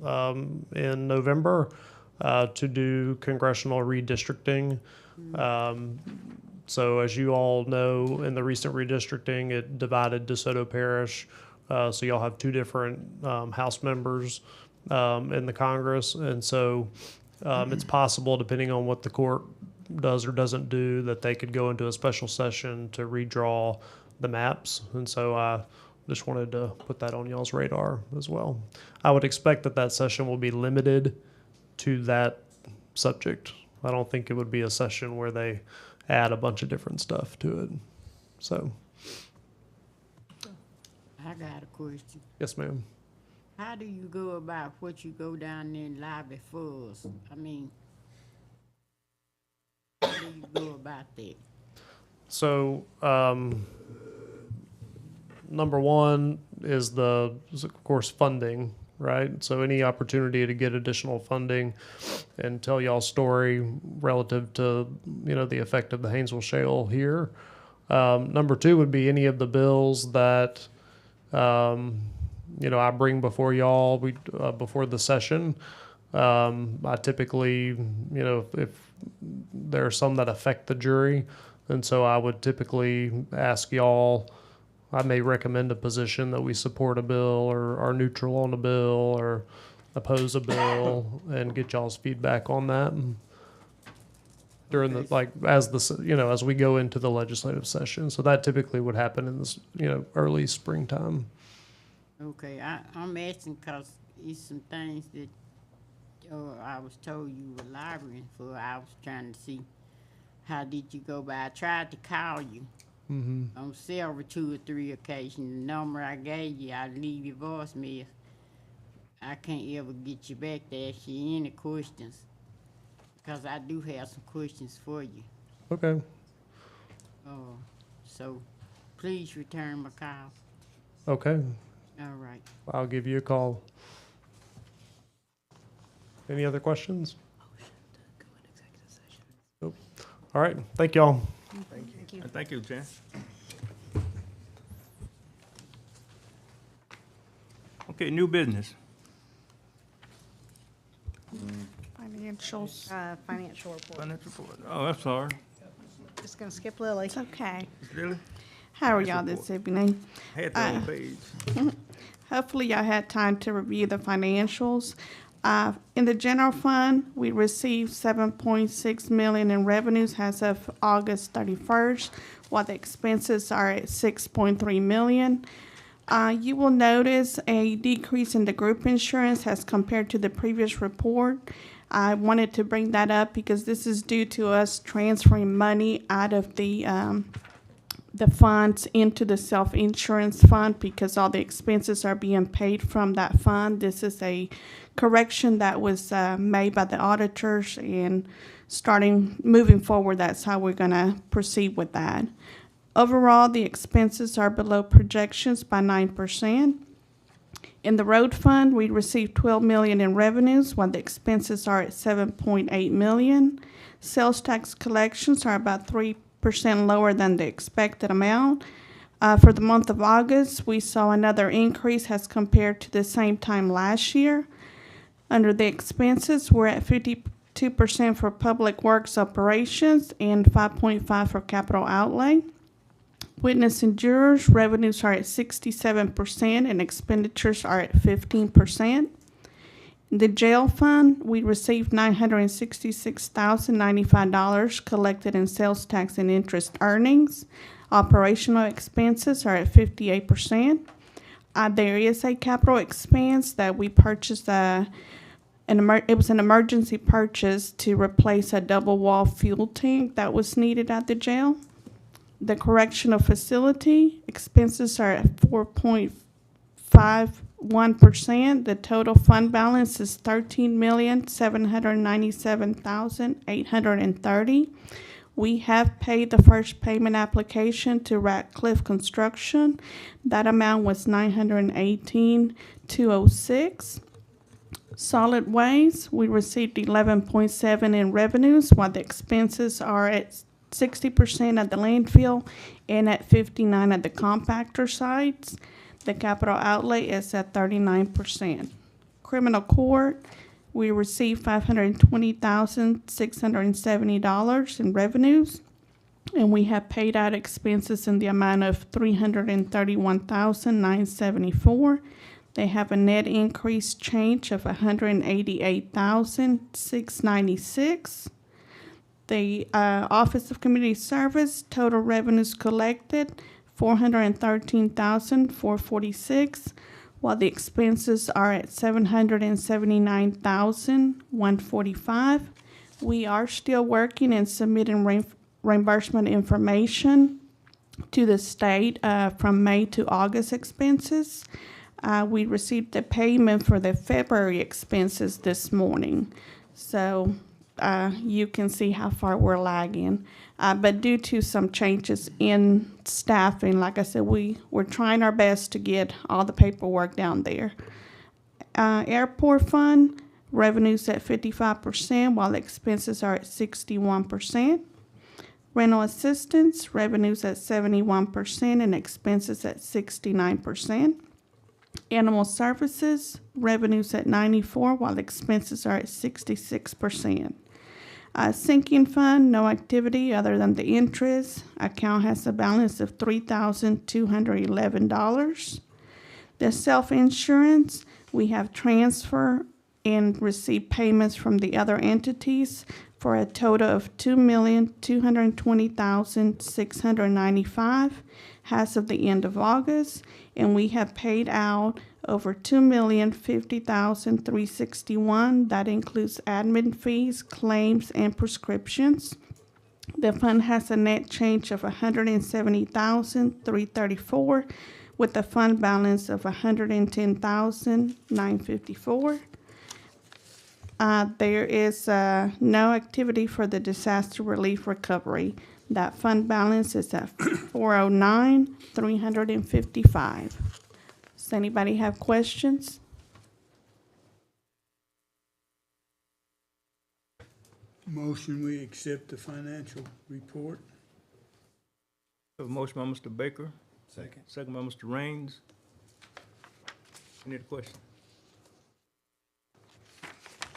in November to do congressional redistricting. So as you all know, in the recent redistricting, it divided DeSoto Parish. So y'all have two different House members in the Congress. And so it's possible, depending on what the court does or doesn't do, that they could go into a special session to redraw the maps. And so I just wanted to put that on y'all's radar as well. I would expect that session will be limited to that subject. I don't think it would be a session where they add a bunch of different stuff to it. So, I got a question. yes, ma'am. How do you go about what you go down there and lobby for us? I mean, how do you go about that? So, number one is of course, funding, right? So any opportunity to get additional funding and tell y'all's story relative to, the effect of the Haynesville Shale here. Number two would be any of the bills that, I bring before y'all, before the session. I typically, if there are some that affect the jury, and so I would typically ask y'all, I may recommend a position that we support a bill or are neutral on a bill or oppose a bill and get y'all's feedback on that during as we go into the legislative session. So that typically would happen in this, early springtime. Okay, I'm asking because it's some things that I was told you were lobbying for. I was trying to see how did you go by. I tried to call you on several 2 or 3 occasions. The number I gave you, I leave your voicemail. I can't ever get you back to ask you any questions because I do have some questions for you. Okay. So please return my call. Okay. All right. I'll give you a call. Any other questions? Nope. All right. Thank y'all. Thank you. Thank you, Jan. Okay, new business. Financials. Financial report. Financial report. Oh, I'm sorry. Just gonna skip Lily. It's okay. Really? How are y'all this evening? Had the wrong page. Hopefully y'all had time to review the financials. In the general fund, we received $7.6 million in revenues as of August 31st, while the expenses are at $6.3 million. You will notice a decrease in the group insurance as compared to the previous report. I wanted to bring that up because this is due to us transferring money out of the funds into the self-insurance fund because all the expenses are being paid from that fund. This is a correction that was made by the auditors, and moving forward, that's how we're going to proceed with that. Overall, the expenses are below projections by 9%. In the road fund, we received $12 million in revenues, while the expenses are at $7.8 million. Sales tax collections are about 3% lower than the expected amount. For the month of August, we saw another increase as compared to the same time last year. Under the expenses, we're at 52% for public works operations and 5.5% for capital outlay. Witness and jurors, revenues are at 67% and expenditures are at 15%. In the jail fund, we received $966,095 collected in sales tax and interest earnings. Operational expenses are at 58%. There is a capital expense that we purchased. It was an emergency purchase to replace a double wall fuel tank that was needed at the jail. The correctional facility expenses are at 4.51%. The total fund balance is $13,797,830. We have paid the first payment application to Ratcliffe Construction. That amount was $918,206. Solid waste, we received 11.7 in revenues, while the expenses are at 60% at the landfill and at 59 at the compactor sites. The capital outlay is at 39%. Criminal court, we received $520,670 in revenues, and we have paid out expenses in the amount of $331,974. They have a net increase change of $188,696. The Office of Community Service, total revenues collected, $413,446, while the expenses are at $779,145. We are still working and submitting reimbursement information to the state from May to August expenses. We received the payment for the February expenses this morning. So you can see how far we're lagging. But due to some changes in staffing, like I said, we're trying our best to get all the paperwork down there. Airport fund, revenues at 55%, while expenses are at 61%. Rental assistance, revenues at 71% and expenses at 69%. Animal services, revenues at 94%, while expenses are at 66%. Sinking fund, no activity other than the interest. Account has a balance of $3,211. The self-insurance, we have transfer and receive payments from the other entities for a total of $2,220,695 as of the end of August, and we have paid out over $2,050,361. That includes admin fees, claims, and prescriptions. The fund has a net change of $170,334, with a fund balance of $110,954. There is no activity for the disaster relief recovery. That fund balance is at $409,355. Does anybody have questions? Motion, we accept the financial report. Have a motion by Mr. Baker, Second. second by Mr. Raines. Any other question?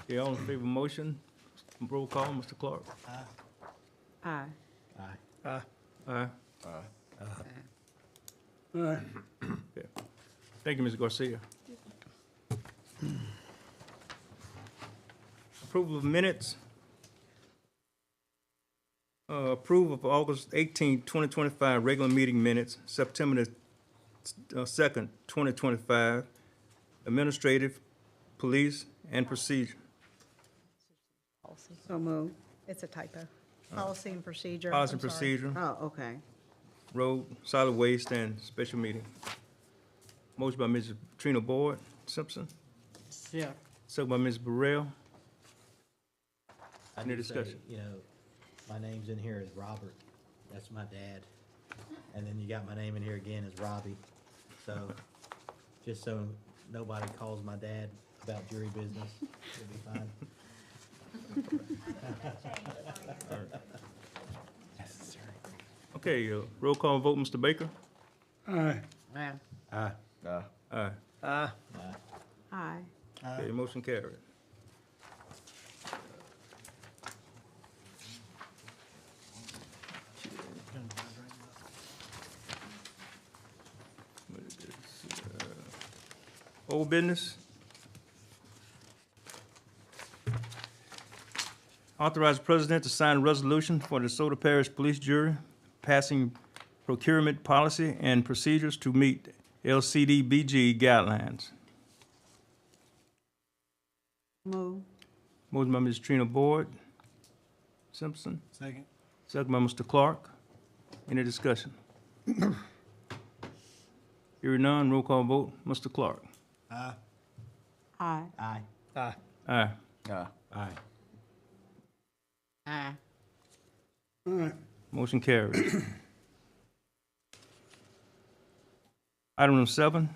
Okay, all in favor of the motion, roll call, Mr. Clark. Aye. Aye. Aye. Okay. Thank you, Ms. Garcia. Approval of minutes. Approval of August 18, 2025, regular meeting minutes, September the 2nd, 2025, administrative, police, and procedure. So moved. It's a typo. Policy and procedure. Policy and I'm sorry. procedure, Oh, okay. road, solid waste, and special meeting. Motion by Mrs. Trina Boyd Simpson, Yeah. second by Ms. Burrell. I Any need to say, discussion? you know, my name's in here as Robert. That's my dad. And then you got my name in here again as Robbie. So, just so nobody calls my dad about jury business, it'll be fine. Okay, roll call vote, Mr. Baker. Aye. Aye. Aye. Aye. Aye. Okay, motion carried. Old business. Authorize the president to sign a resolution for the DeSoto Parish Police Jury, passing procurement policy and procedures to meet LCDBG guidelines. Move. Motion by Ms. Trina Boyd Simpson, Second. second by Mr. Clark. Any discussion? Hearing none, roll call vote, Mr. Clark. Aye. Aye. Aye. Aye. Aye. Aye. Aye. All right. Motion carries. Item number 7,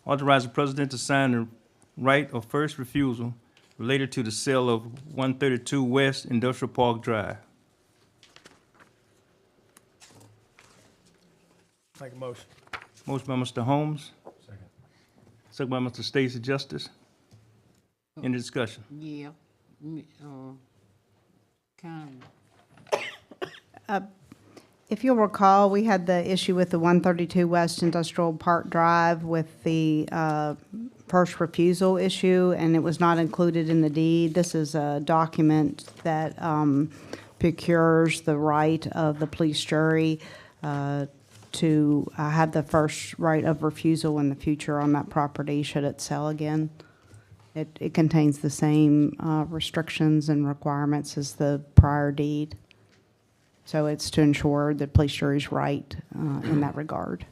authorize the president to sign the right of first refusal related to the sale of 132 West Industrial Park Drive. Make a motion. Motion by Mr. Holmes. Second by Mr. Stacy Justice. Any discussion? Yeah, kind If you'll recall, we had the issue with the 132 West Industrial Park Drive with the first refusal issue, and it was not included in the deed. This is a document that procures the right of the police jury to have the first right of refusal in the future on that property should it sell again. It contains the same restrictions and requirements as the prior deed. So it's to ensure the police jury's right in that regard.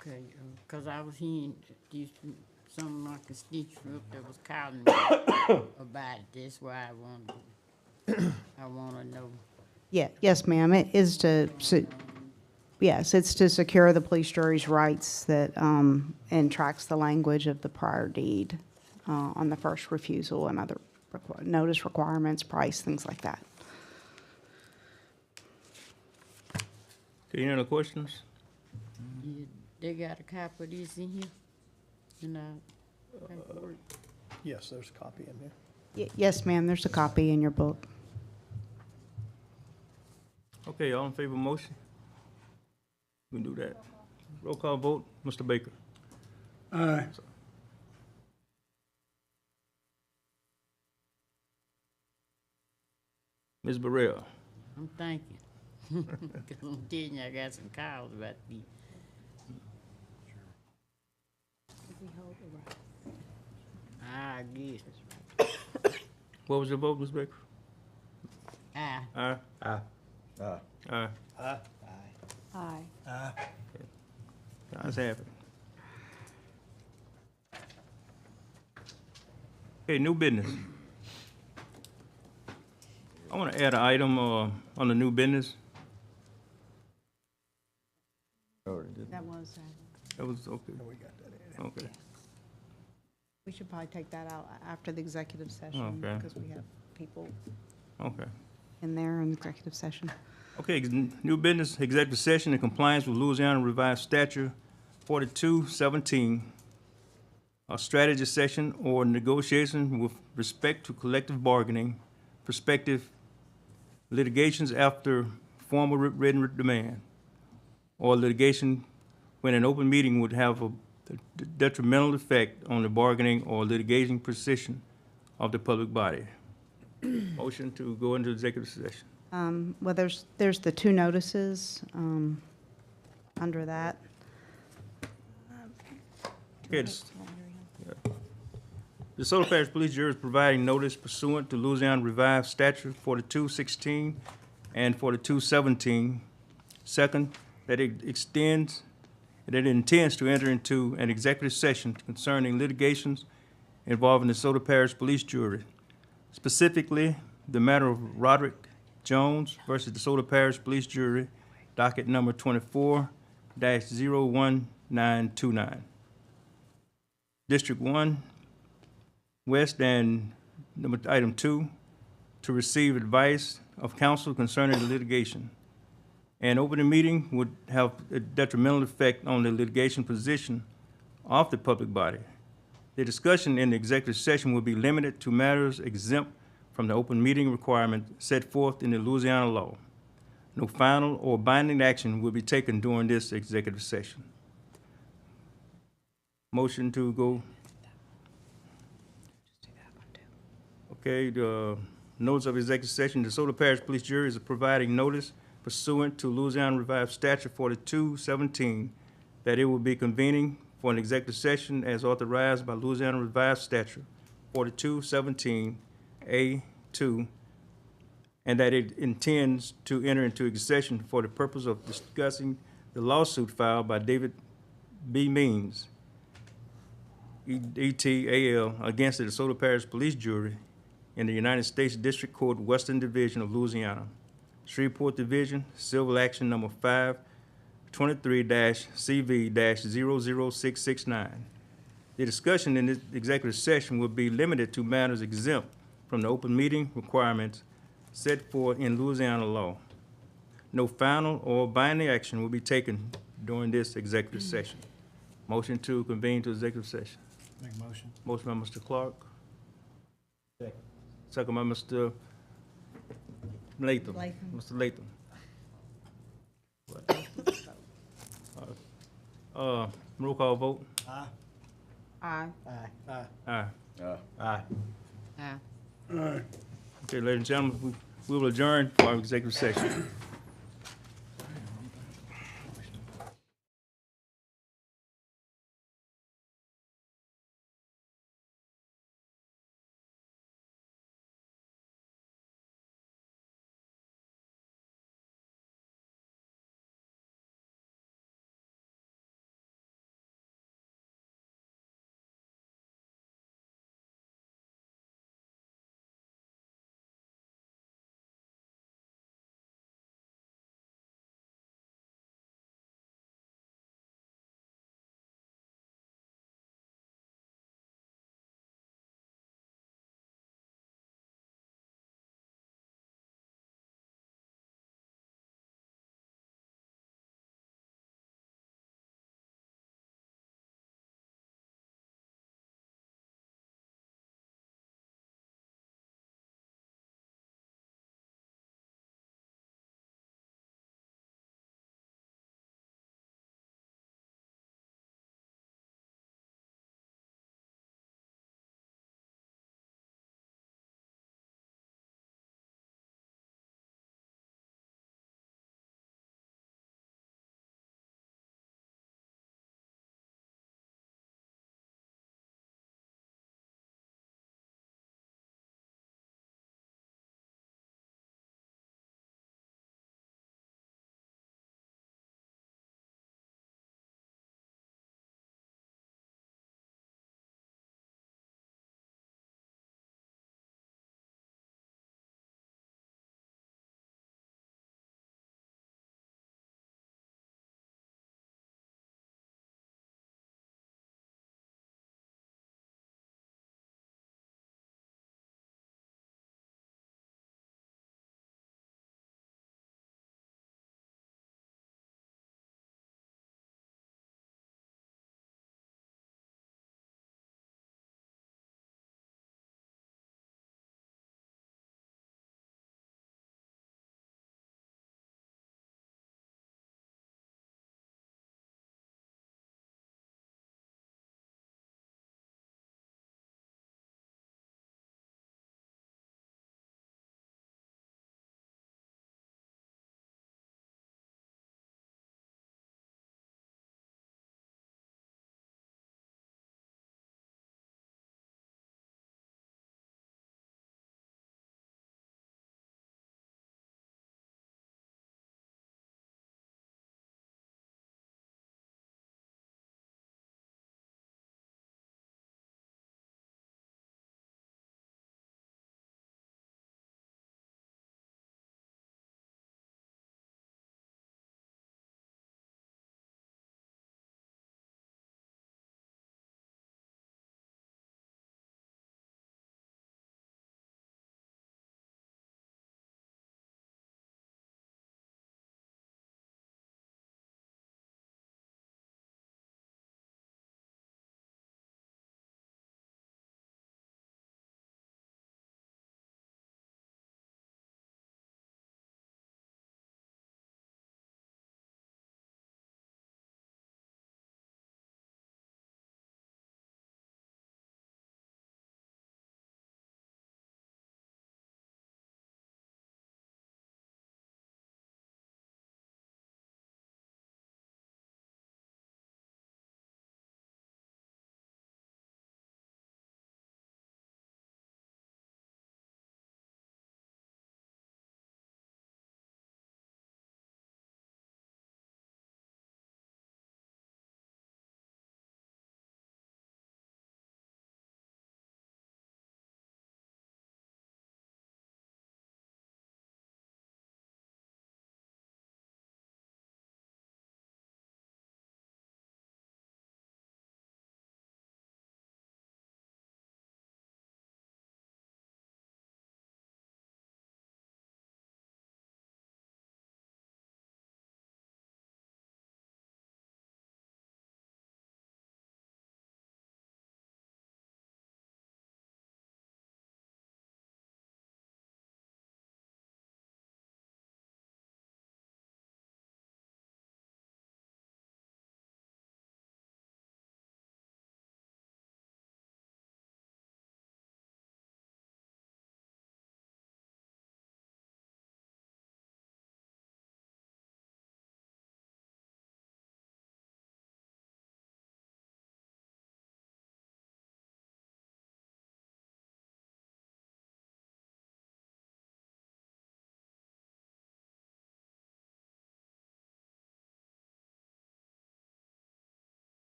okay, cause I was hearing something like a stitch group that was calling me about it. That's why I wanna know. Yeah, yes, ma'am. It is yes, it's to secure the police jury's rights that, and tracks the language of the prior deed on the first refusal and other notice requirements, price, things like that. Okay, any other questions? Yeah, they got a copy of this in here? In our paperwork? Yes, there's a copy in there. Yes, ma'am, there's a copy in your book. Okay, all in favor of the motion? We can do that. Roll call vote, Mr. Baker. Aye. Ms. Burrell. I'm thinking. Cause I'm telling you, I got some calls about me. I guess. What was your vote, Ms. Baker? Aye. Aye. Aye. Aye. Aye. Aye. Aye. Ayes have it. Okay, new business. I want to add an item on the new business. That was, That was, okay, We got that in. okay. we should probably take that out after the executive session Okay. because we have people Okay. in there in the executive session. Okay, new business, executive session in compliance with Louisiana Revised Statute 4217. A strategy session or negotiation with respect to collective bargaining, prospective litigations after formal written demand, or litigation when an open meeting would have a detrimental effect on the bargaining or litigation position of the public body. Motion to go into executive session. Well, there's the two notices under that. Okay, the DeSoto Parish Police Jury is providing notice pursuant to Louisiana Revised Statute 4216 and 4217. Second, that it intends to enter into an executive session concerning litigations involving the DeSoto Parish Police Jury. Specifically, the matter of Roderick Jones versus DeSoto Parish Police Jury, docket number 24-01929. District 1, West, and item 2, to receive advice of counsel concerning the litigation. An open meeting would have a detrimental effect on the litigation position of the public body. The discussion in the executive session will be limited to matters exempt from the open meeting requirement set forth in the Louisiana law. No final or binding action will be taken during this executive session. Motion to go. Okay, the notice of executive session, the DeSoto Parish Police Jury is providing notice pursuant to Louisiana Revised Statute 4217 that it will be convening for an executive session as authorized by Louisiana Revised Statute 4217A2, and that it intends to enter into executive session for the purpose of discussing the lawsuit filed by David B. Means, ETAL, against the DeSoto Parish Police Jury in the United States District Court, Western Division of Louisiana. Shreveport Division, Civil Action Number 523-CV-00669. The discussion in this executive session will be limited to matters exempt from the open meeting requirements set forth in Louisiana law. No final or binding action will be taken during this executive session. Motion to convene to executive session. Make a motion. Motion by Mr. Clark, Second. second by Mr. Latham. Latham. Mr. Latham. Roll call vote. Aye. Aye. Aye. Aye. Aye. Aye. Uh, Okay, ladies and gentlemen, we will adjourn for our executive session.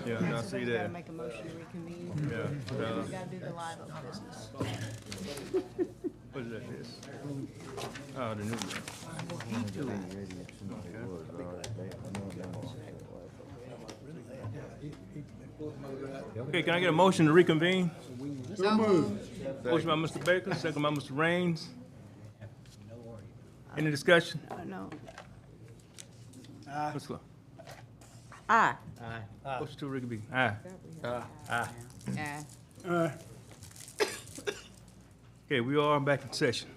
Yeah, I see that. Make a motion to reconvene. Yeah. We gotta do the live oak business. What is that, this? Oh, the new one. Okay, can I get a motion to reconvene? So moved. Motion by Mr. Baker, second by Mr. Raines. Any discussion? No. Ms. Clark? Aye. Motion to reconvene. Aye. Aye. Yeah. Okay, we are back in session.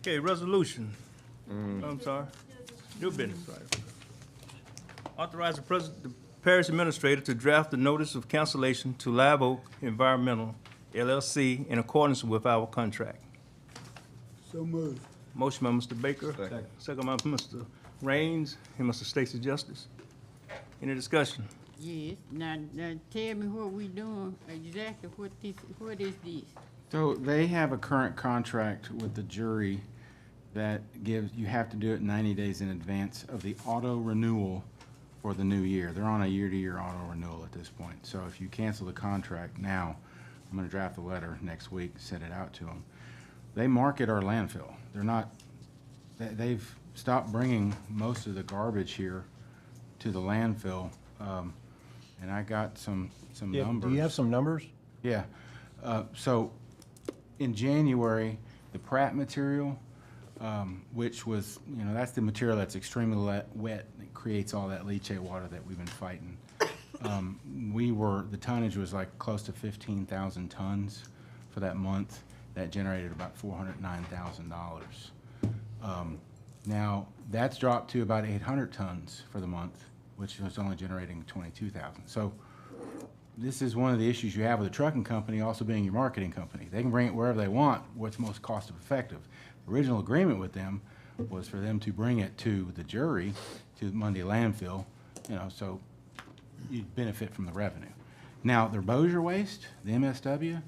Okay, resolution. I'm sorry. New business, right. Authorize the parish administrator to draft the notice of cancellation to Live Oak Environmental LLC in accordance with our contract. So moved. Motion by Mr. Baker, second by Mr. Raines and Mr. Stacy Justice. Any discussion? Yes, now tell me what we doing, exactly what is this? So they have a current contract with the jury that gives, you have to do it 90 days in advance of the auto renewal for the new year. They're on a year-to-year auto renewal at this point. So if you cancel the contract now, I'm gonna draft a letter next week, send it out to them. They market our landfill. They're not, they've stopped bringing most of the garbage here to the landfill. And I got some numbers. Do you have some numbers? Yeah. So in January, the Pratt material, which was, you know, that's the material that's extremely wet and creates all that leachate water that we've been fighting. The tonnage was like close to 15,000 tons for that month. That generated about $409,000. Now, that's dropped to about 800 tons for the month, which was only generating 22,000. So this is one of the issues you have with a trucking company also being your marketing company. They can bring it wherever they want, what's most cost effective. The original agreement with them was for them to bring it to the jury, to Monday landfill, you know, so you'd benefit from the revenue. Now, their Bossier waste, the MSW,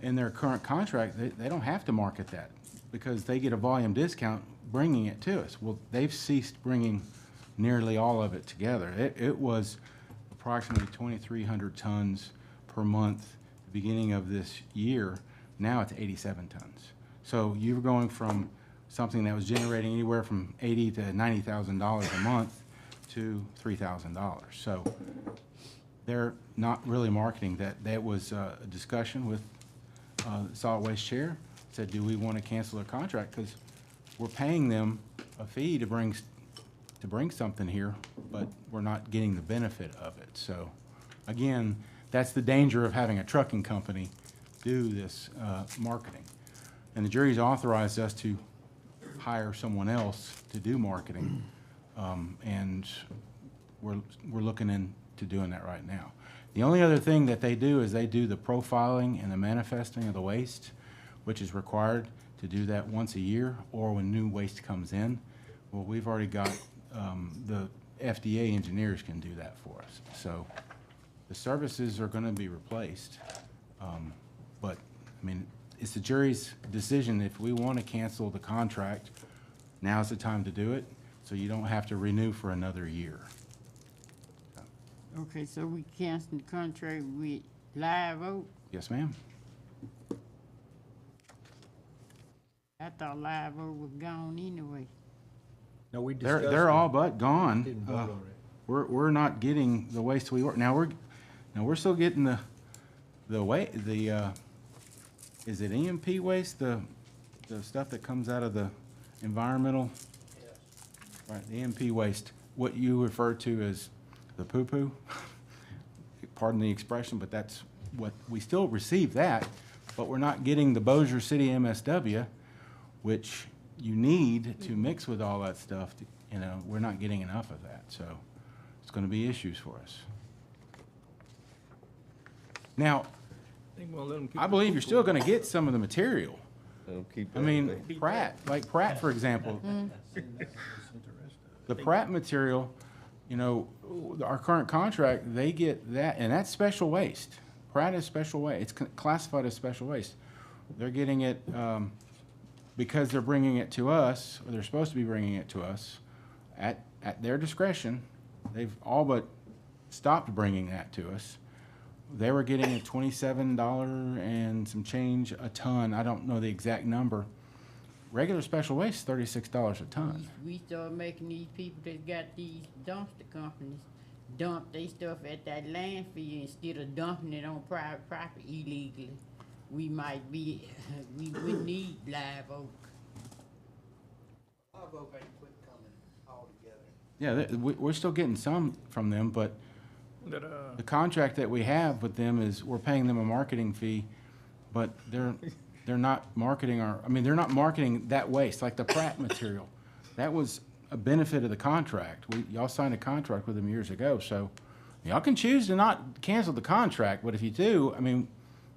in their current contract, they don't have to market that because they get a volume discount bringing it to us. Well, they've ceased bringing nearly all of it together. It was approximately 2,300 tons per month at the beginning of this year. Now it's 87 tons. So you're going from something that was generating anywhere from $80,000 to $90,000 a month to $3,000. So they're not really marketing that. That was a discussion with the solid waste chair. Said, do we want to cancel their contract? Because we're paying them a fee to bring something here, but we're not getting the benefit of it. So again, that's the danger of having a trucking company do this marketing. And the jury's authorized us to hire someone else to do marketing, and we're looking into doing that right now. The only other thing that they do is they do the profiling and the manifesting of the waste, which is required to do that once a year or when new waste comes in. Well, we've already got, the FDA engineers can do that for us. So the services are gonna be replaced. But, I mean, it's the jury's decision. If we wanna cancel the contract, now's the time to do it, so you don't have to renew for another year. Okay, so we canceled the contract with Live Oak? Yes, ma'am? I thought Live Oak was gone anyway. No, we discussed it. They're all but gone. Didn't vote on it. We're not getting the waste we were, now we're still getting is it EMP waste, the stuff that comes out of the environmental? Right, the EMP waste, what you refer to as the poo-poo, pardon the expression, but that's what, we still receive that, but we're not getting the Bossier City MSW, which you need to mix with all that stuff, you know, we're not getting enough of that, so it's gonna be issues for us. Now, I believe you're still gonna get some of the material. I mean, Pratt, for example. The Pratt material, you know, our current contract, they get that, and that's special waste. Pratt is special waste, it's classified as special waste. They're getting it, because they're bringing it to us, or they're supposed to be bringing it to us, at their discretion, they've all but stopped bringing that to us. They were getting a $27 and some change a ton. I don't know the exact number. Regular special waste is $36 a ton. We start making these people that got these dumpster companies dump their stuff at that landfill instead of dumping it on private property illegally. We might be, we need live oak. Live oak ain't quit coming altogether. Yeah, we're still getting some from them, but the contract that we have with them is we're paying them a marketing fee, but they're not marketing they're not marketing that waste, like the Pratt material. That was a benefit of the contract. Y'all signed a contract with them years ago, so y'all can choose to not cancel the contract, but if you do,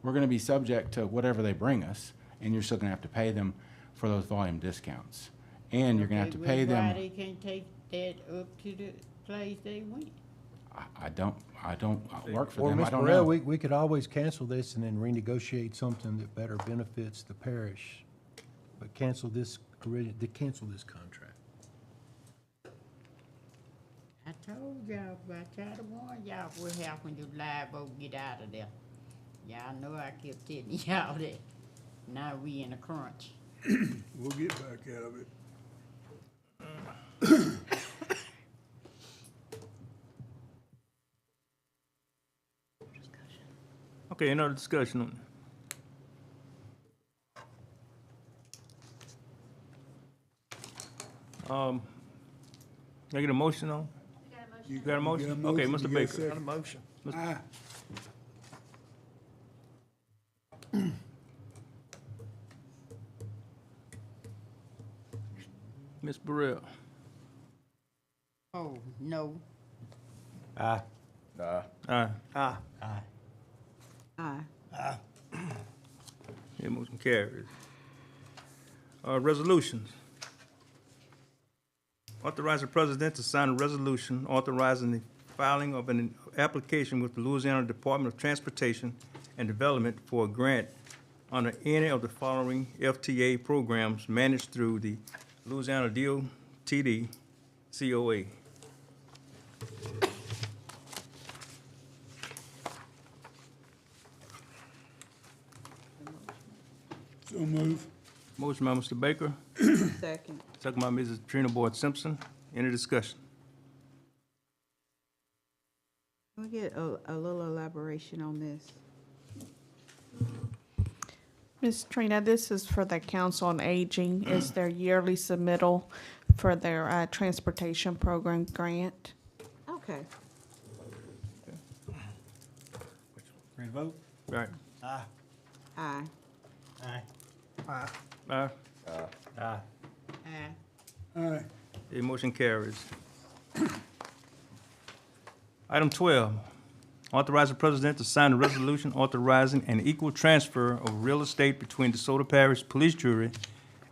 we're gonna be subject to whatever they bring us, and you're still gonna have to pay them for those volume discounts. And you're gonna have to pay them. Why they can't take that up to the place they went? I don't work for Or them, I Ms. don't Burrell, know. we could always cancel this and then renegotiate something that better benefits the parish. But cancel this contract. I told y'all, but I tried to warn y'all what happened to live oak get out of there. Y'all know I kept telling y'all that. Now we in a crunch. We'll get back out of it. Okay, any other discussion on it? Can I get a motion on? You got a motion? Okay, Mr. Baker. Got a motion. Aye. Ms. Burrell. Oh, no. Aye. Aye. Aye. Aye. Yeah, motion carries. Resolutions. Authorize the president to sign a resolution authorizing the filing of an application with the Louisiana Department of Transportation and Development for a grant under any of the following FTA programs managed through the Louisiana DOTD COA. So move. Motion by Mr. Baker, Second. second by Mrs. Trina Boyd Simpson. Any discussion? Can we get a little elaboration on this? Ms. Trina, this is for the Council on Aging. It's their yearly submittal for their transportation program grant. Okay. Ready to vote? Right. Aye. Aye. Aye. Aye. Aye. Aye. Aye. Aye. The motion carries. Item 12, authorize the president to sign a resolution authorizing an equal transfer of real estate between DeSoto Parish Police Jury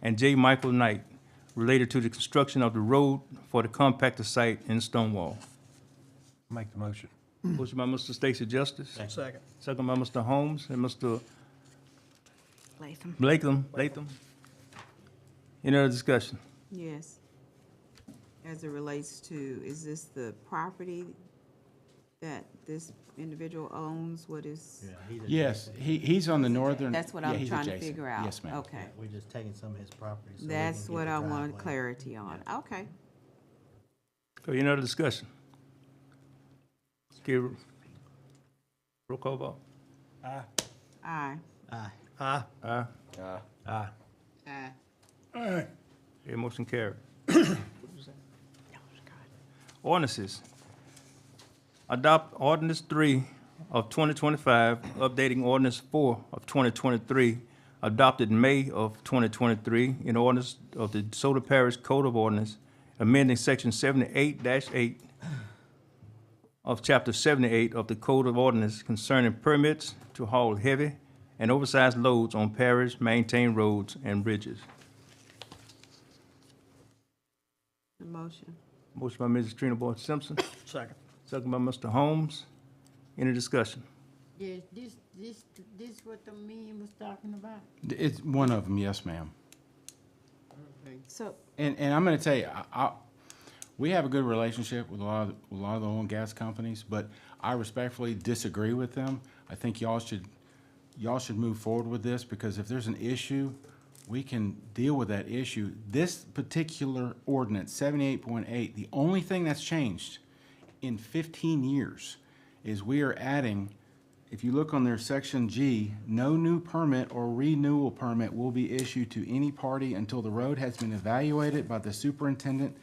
and J. Michael Knight related to the construction of the road for the compactor site in Stonewall. Make the motion. Motion by Mr. Stacy Justice. Second. Second by Mr. Holmes and Mr. Latham. Latham. Any other discussion? Yes. As it relates to, is this the property that this individual owns? What is? Yes, he's on the northern. That's what yeah, I'm he's trying to adjacent. figure out. Yes, ma'am. Okay. We're just taking some of his property. so we That's can what get I the wanted driveway. clarity on. Okay. Okay, any other discussion? Okay, roll call vote. Aye. Aye. Aye. Aye. Aye. Aye. Aye. Aye. Okay, motion carried. Ordinances. Adopt ordinance 3 of 2025, updating ordinance 4 of 2023, adopted in May of 2023, in ordinance of the DeSoto Parish Code of Ordinance, amending section 78-8 of chapter 78 of the Code of Ordinance concerning permits to haul heavy and oversized loads on parish-maintained roads and bridges. The motion. Motion by Mrs. Trina Boyd Simpson, Second. second by Mr. Holmes. Any discussion? Yes, this what the man was talking about? It's one of them, yes, ma'am. So, And I'm gonna tell you, we have a good relationship with a lot of the oil and gas companies, but I respectfully disagree with them. I think y'all should move forward with this, because if there's an issue, we can deal with that issue. This particular ordinance, 78.8, the only thing that's changed in 15 years is we are adding, if you look on their section G, no new permit or renewal permit will be issued to any party until the road has been evaluated by the superintendent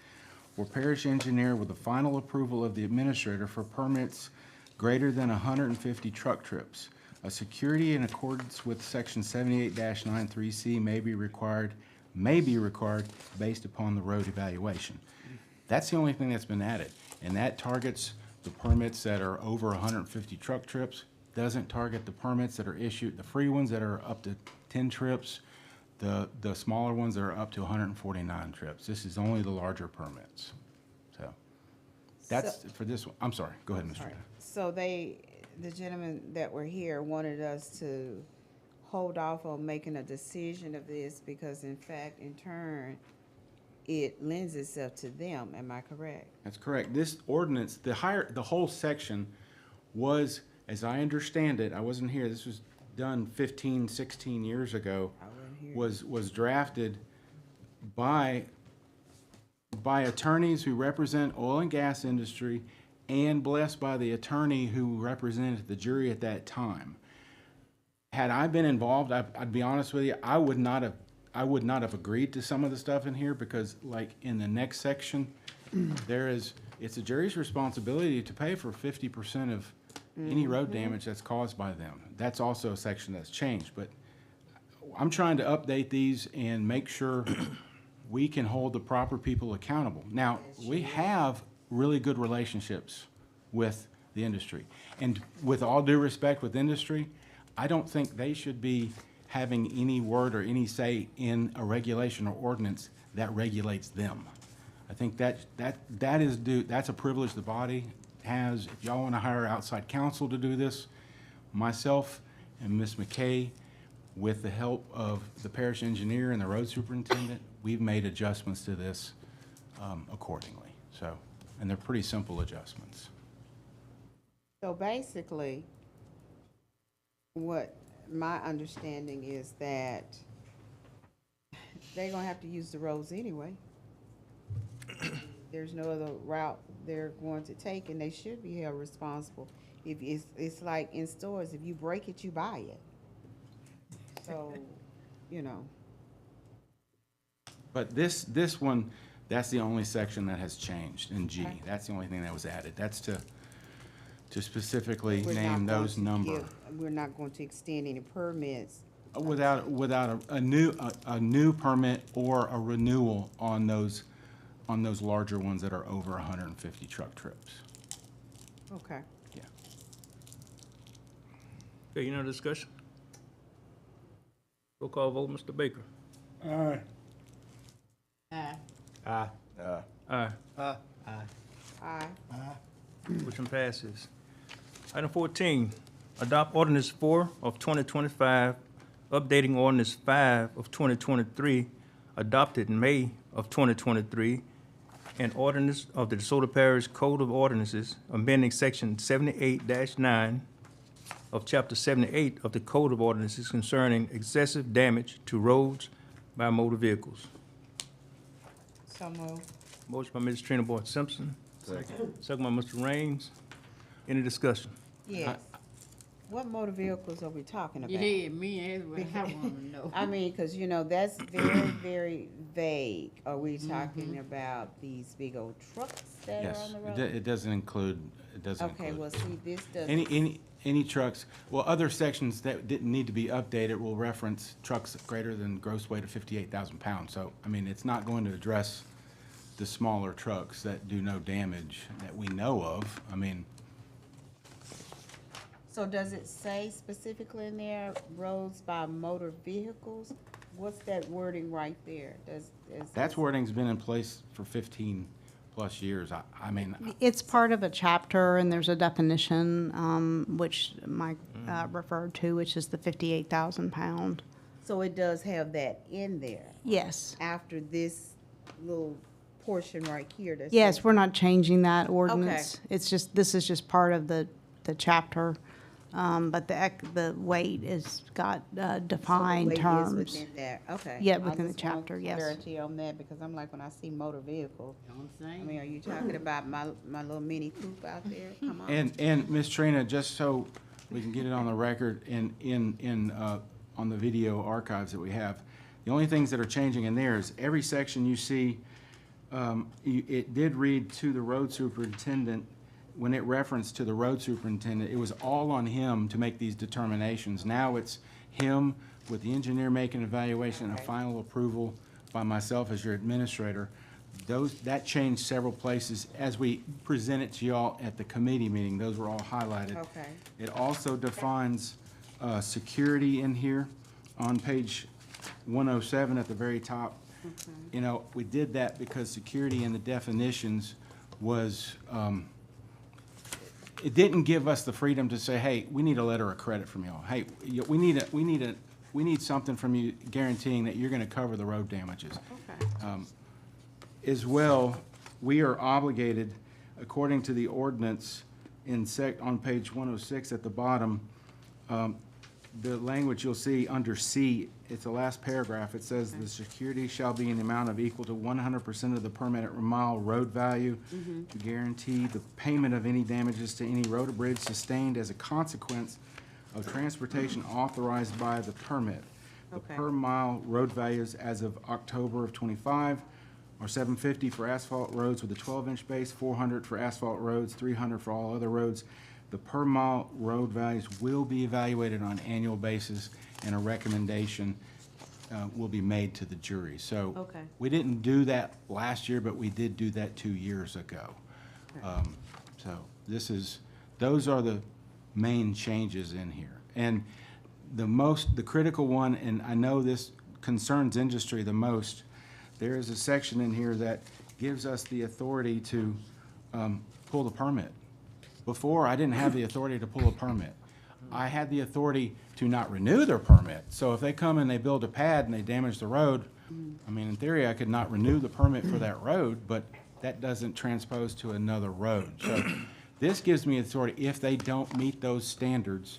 or parish engineer with the final approval of the administrator for permits greater than 150 truck trips. A security in accordance with section 78-93C may be required based upon the road evaluation. That's the only thing that's been added, and that targets the permits that are over 150 truck trips, doesn't target the permits that are issued, the free ones that are up to 10 trips, the smaller ones that are up to 149 trips. This is only the larger permits. So, that's for this one. I'm sorry, go ahead, Mr. Chairman. so the gentlemen that were here wanted us to hold off on making a decision of this because in fact, in turn, it lends itself to them. Am I correct? That's correct. This ordinance, the whole section was, as I understand it, I wasn't here, this was done 15, 16 years ago, was drafted by attorneys who represent oil and gas industry and blessed by the attorney who represented the jury at that time. Had I been involved, I'd be honest with you, I would not have agreed to some of the stuff in here, because like in the next section, it's a jury's responsibility to pay for 50% of any road damage that's caused by them. That's also a section that's changed, but I'm trying to update these and make sure we can hold the proper people accountable. Now, we have really good relationships with the industry, and with all due respect with industry, I don't think they should be having any word or any say in a regulation or ordinance that regulates them. I think that's a privilege the body has. If y'all want to hire outside counsel to do this, myself and Ms. McKay, with the help of the parish engineer and the road superintendent, we've made adjustments to this accordingly. So, and they're pretty simple adjustments. So basically, what my understanding is that they're gonna have to use the roads anyway. There's no other route they're going to take, and they should be held responsible. If it's like in stores, if you break it, you buy it. So, you know. But this one, that's the only section that has changed in G. Okay. That's the only thing that was added. That's to specifically name those numbers. We're not going to extend any permits. Without a new permit or a renewal on those larger ones that are over 150 truck trips. Okay. Yeah. Okay, any other discussion? Roll call vote, Mr. Baker. Aye. Aye. Aye. Aye. Aye. Aye. Motion passes. Item 14, adopt ordinance 4 of 2025, updating ordinance 5 of 2023, adopted in May of 2023, and ordinance of the DeSoto Parish Code of Ordinances, amending section 78-9 of chapter 78 of the Code of Ordinances concerning excessive damage to roads by motor vehicles. So moved. Motion by Mrs. Trina Boyd Simpson. Second by Mr. Raines. Any discussion? Yes. What motor vehicles are we talking about? Yeah, me and everybody, I wanna know. I mean, because, you know, that's very, very vague. Are we talking about these big old trucks that are on the road? Yes, it doesn't include, Okay, well, see, this doesn't. Any trucks, well, other sections that didn't need to be updated will reference trucks greater than gross weight of 58,000 pounds. So, I mean, it's not going to address the smaller trucks that do no damage that we know of. I mean. So does it say specifically in there, roads by motor vehicles? What's that wording right there? That wording's been in place for 15 plus years. I mean. It's part of a chapter, and there's a definition, which Mike referred to, which is the 58,000 pound. So it does have that in there Yes. after this little portion right here that Yes, says- we're not changing that ordinance. It's just, this is just part of the chapter. But the weight is got So the defined weight is terms. within there, okay. Yeah, I within the just want chapter, yes. Clarity on that, because I'm like, when I see motor vehicle, Don't I say. mean, are you talking about my little mini coupe out there? Come on. And Ms. Trina, just so we can get it on the record on the video archives that we have, the only things that are changing in there is every section you see, it did read to the road superintendent. When it referenced to the road superintendent, it was all on him to make these determinations. Now it's him with the engineer making an evaluation and a final approval by myself as your administrator. That changed several places as we present it to y'all at the committee meeting. Those were all highlighted. Okay. It also defines security in here on page 107 at the very top. You know, we did that because security in the definitions was, it didn't give us the freedom to say, hey, we need a letter of credit from y'all. Hey, we need something from you guaranteeing that you're gonna cover the road damages. Okay. As well, we are obligated, according to the ordinance on page 106 at the bottom, the language you'll see under C, it's the last paragraph, it says, "The security shall be in the amount of equal to 100% of the per mile road value to guarantee the payment of any damages to any road or bridge sustained as a consequence of transportation authorized by the permit." The Okay. per mile road values as of October of '25 are $750 for asphalt roads with a 12-inch base, $400 for asphalt roads, $300 for all other roads. The per mile road values will be evaluated on an annual basis, and a recommendation will be made to the jury. So Okay. we didn't do that last year, but we did do that 2 years ago. So those are the main changes in here. And the critical one, and I know this concerns industry the most, there is a section in here that gives us the authority to pull the permit. Before, I didn't have the authority to pull a permit. I had the authority to not renew their permit. So if they come and they build a pad and they damage the road, I mean, in theory, I could not renew the permit for that road, but that doesn't transpose to another road. So this gives me authority, if they don't meet those standards,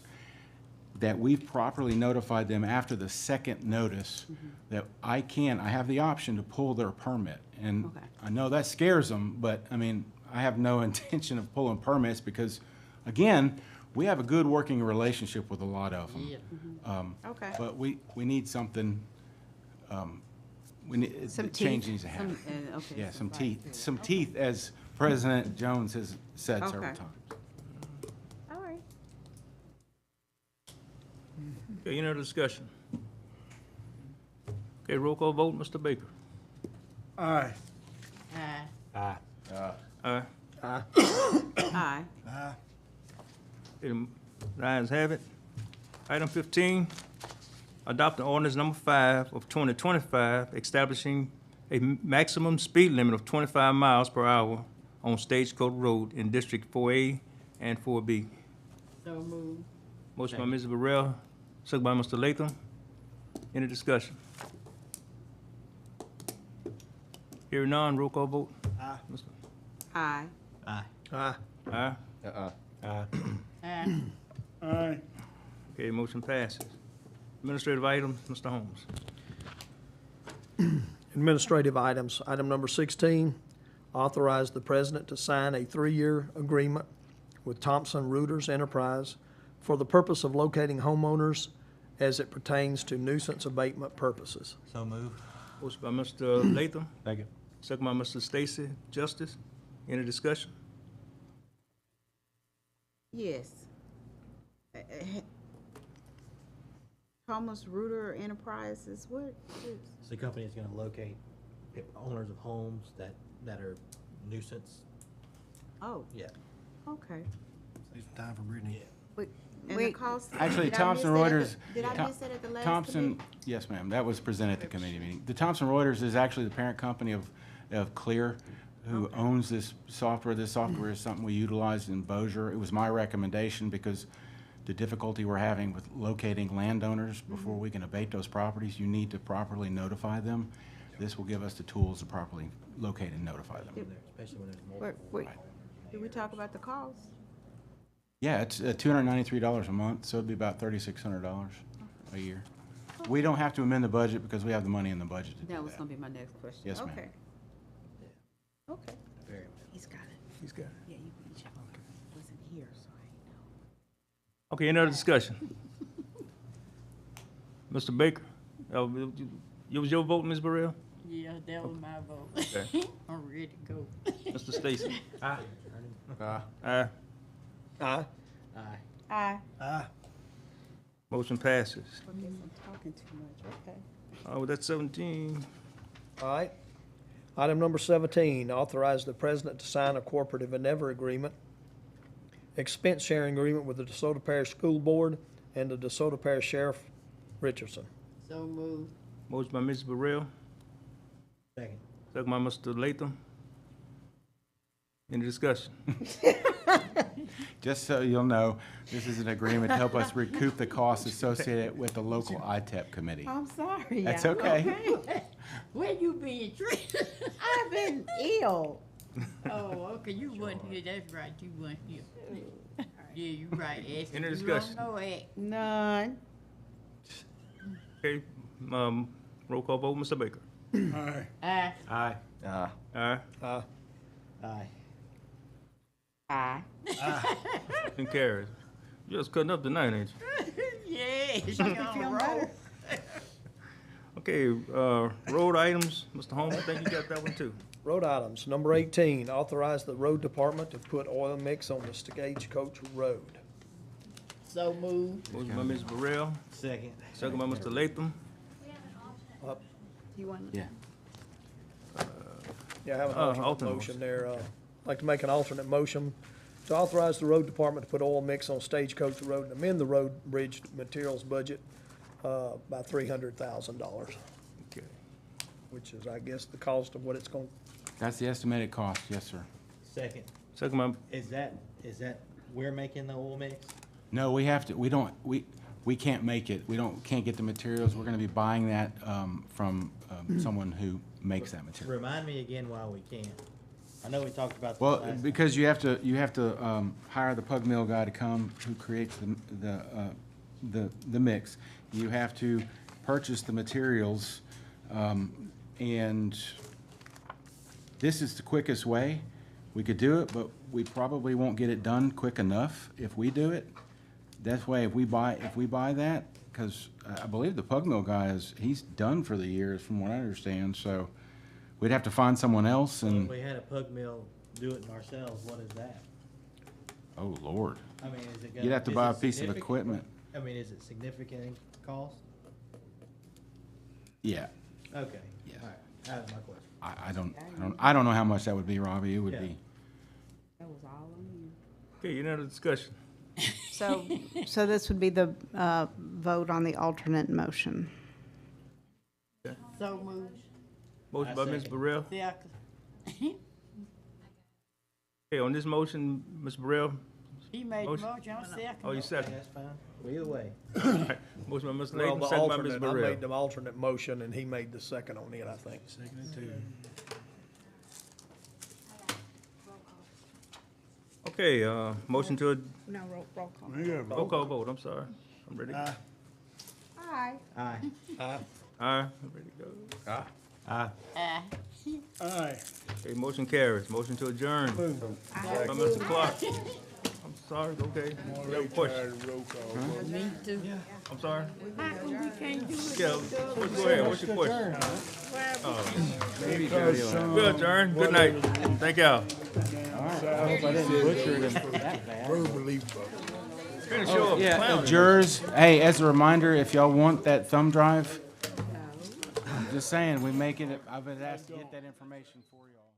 that we've properly notified them after the second notice, that I have the option to pull their permit. And Okay. I know that scares them, but I mean, I have no intention of pulling permits because, again, we have a good working relationship with a lot of them. Yeah. Okay. But we need something, Some change teeth. needs to happen. Okay, Yeah, some right. teeth, as President Jones has said several Okay. times. All right. Okay, any other discussion? Okay, roll call vote, Mr. Baker. Aye. Aye. Aye. Aye. The ayes have it. Item 15, adopt an ordinance number 5 of 2025, establishing a maximum speed limit of 25 miles per hour on Stagecoach Road in District 4A and 4B. So moved. Motion by Mrs. Burrell, second by Mr. Latham. Any discussion? Hearing none, roll call vote. Aye. Aye. Uh-uh. Aye. Aye. Okay, motion passes. Administrative items, Mr. Holmes. Administrative items. Item number 16, authorize the president to sign a 3-year agreement with Thompson Reuters Enterprise for the purpose of locating homeowners as it pertains to nuisance abatement purposes. So move. Motion by Mr. Latham, Second. second by Mr. Stacy. Justice, any discussion? Yes. Thomas Reuter Enterprises, what? So the company is gonna locate owners of homes that are nuisance. Oh, Yeah. okay. Save some time for Brittany. And the cost? Actually, did I Thomson miss that at Reuters. the- Did I miss that at the last Thomson, committee? yes, ma'am, that was presented at the committee meeting. The Thomson Reuters is actually the parent company of Clear, who owns this software. This software is something we utilized in Bossier. It was my recommendation because the difficulty we're having with locating landowners before we can abate those properties, you need to properly notify them. This will give us the tools to properly locate and notify them. Especially when there's multiple. Did we talk about the cost? Yeah, it's $293 a month, so it'd be about $3,600 a year. We don't have to amend the budget because we have the money in the budget to do That was that. gonna be my next question. Yes, ma'am. Okay. Okay. Very He's got it. He's got it. Yeah, you can check. Wasn't here, so I didn't know. Okay, any other discussion? Mr. Baker, it was your vote, Ms. Burrell? Yeah, that was my vote. Okay. I'm ready to go. Mr. Stacy? Aye. Aye. Aye. Aye. Aye. Aye. Motion passes. I guess I'm talking too much, okay. Oh, that's 17. All right. Item number 17, authorize the president to sign a cooperative endeavor agreement, expense sharing agreement with the DeSoto Parish School Board and the DeSoto Parish Sheriff Richardson. So moved. Motion by Ms. Burrell, Second. second by Mr. Latham. Any discussion? Just so you'll know, this is an agreement to help us recoup the costs associated with the local ITEP committee. I'm sorry. That's y'all. okay. Where you been, treated? I've been ill. Oh, okay, you wasn't here, that's right, you wasn't here. Yeah, you right, Ashley. Any You discussion? don't know it. None. Okay, roll call vote, Mr. Baker. Aye. Aye. Aye. Aye. Aye. Aye. Aye. Motion carries. You just cutting up tonight, ain't you? Yeah, she on a roll. Okay, road items, Mr. Holmes, I think you got that one too. Road items, number 18, authorize the road department to put oil mix on the Stagecoach Road. So moved. Motion by Ms. Burrell, Second. second by Mr. Latham. You want? Yeah. Yeah, I have an alternate alternate motion there. I'd like to make an alternate motion to authorize the road department to put oil mix on Stagecoach Road and amend the road bridge materials budget by $300,000, Okay. which is, I guess, the cost of what it's going, That's the estimated cost, yes, sir. Second. Second by, Is that, we're making the oil mix? No, we have to, we can't make it. Can't get the materials. We're gonna be buying that, from, someone who makes that material. Remind me again why we can't. I know we talked about this Well, last. because you have to hire the pug mill guy to come, who creates the mix. You have to purchase the materials, and this is the quickest way. We could do it, but we probably won't get it done quick enough if we do it. That's why if we buy that, because I believe the pug mill guy he's done for the years, from what I understand, so we'd have to find someone else Well, and, if we had a pug mill do it ourselves, what is that? oh, Lord. I mean, is it gonna? You'd have to is buy it a piece of significant? equipment. I mean, is it significant in cost? Yeah. Okay. Yeah. All right, that was my question. I don't know how much that would be, Robbie. It would Yeah. be, That was all on you. okay, any other discussion? So this would be the vote on the alternate motion. So moved. Motion by Ms. second. Burrell. Second. Okay, on this motion, Ms. Burrell, He made the Motion. motion, I'm second. oh, you second. That's fine. Well, either way. Motion by Mr. well, Latham, the second by Ms. alternate, I Burrell. made the alternate motion, and he made the second on it, I think. Okay, motion to, No, roll call. roll call vote, I'm sorry. I'm ready. Aye. Aye. Aye. Aye. Aye, I'm ready to go. Aye. Aye. Aye. Okay, motion carries. Motion to adjourn. By Mr. Clark. I'm sorry, okay. You have a question? Roll call. Me too. I'm sorry? How come we can't do it? Yeah, go ahead, what's your question? Well, Good, adjourn. Good night. Thank y'all. Verbally. Finish your yeah, clowning. jurors, hey, as a reminder, if y'all want that thumb drive, I'm just saying, I've been asked to get that information for y'all.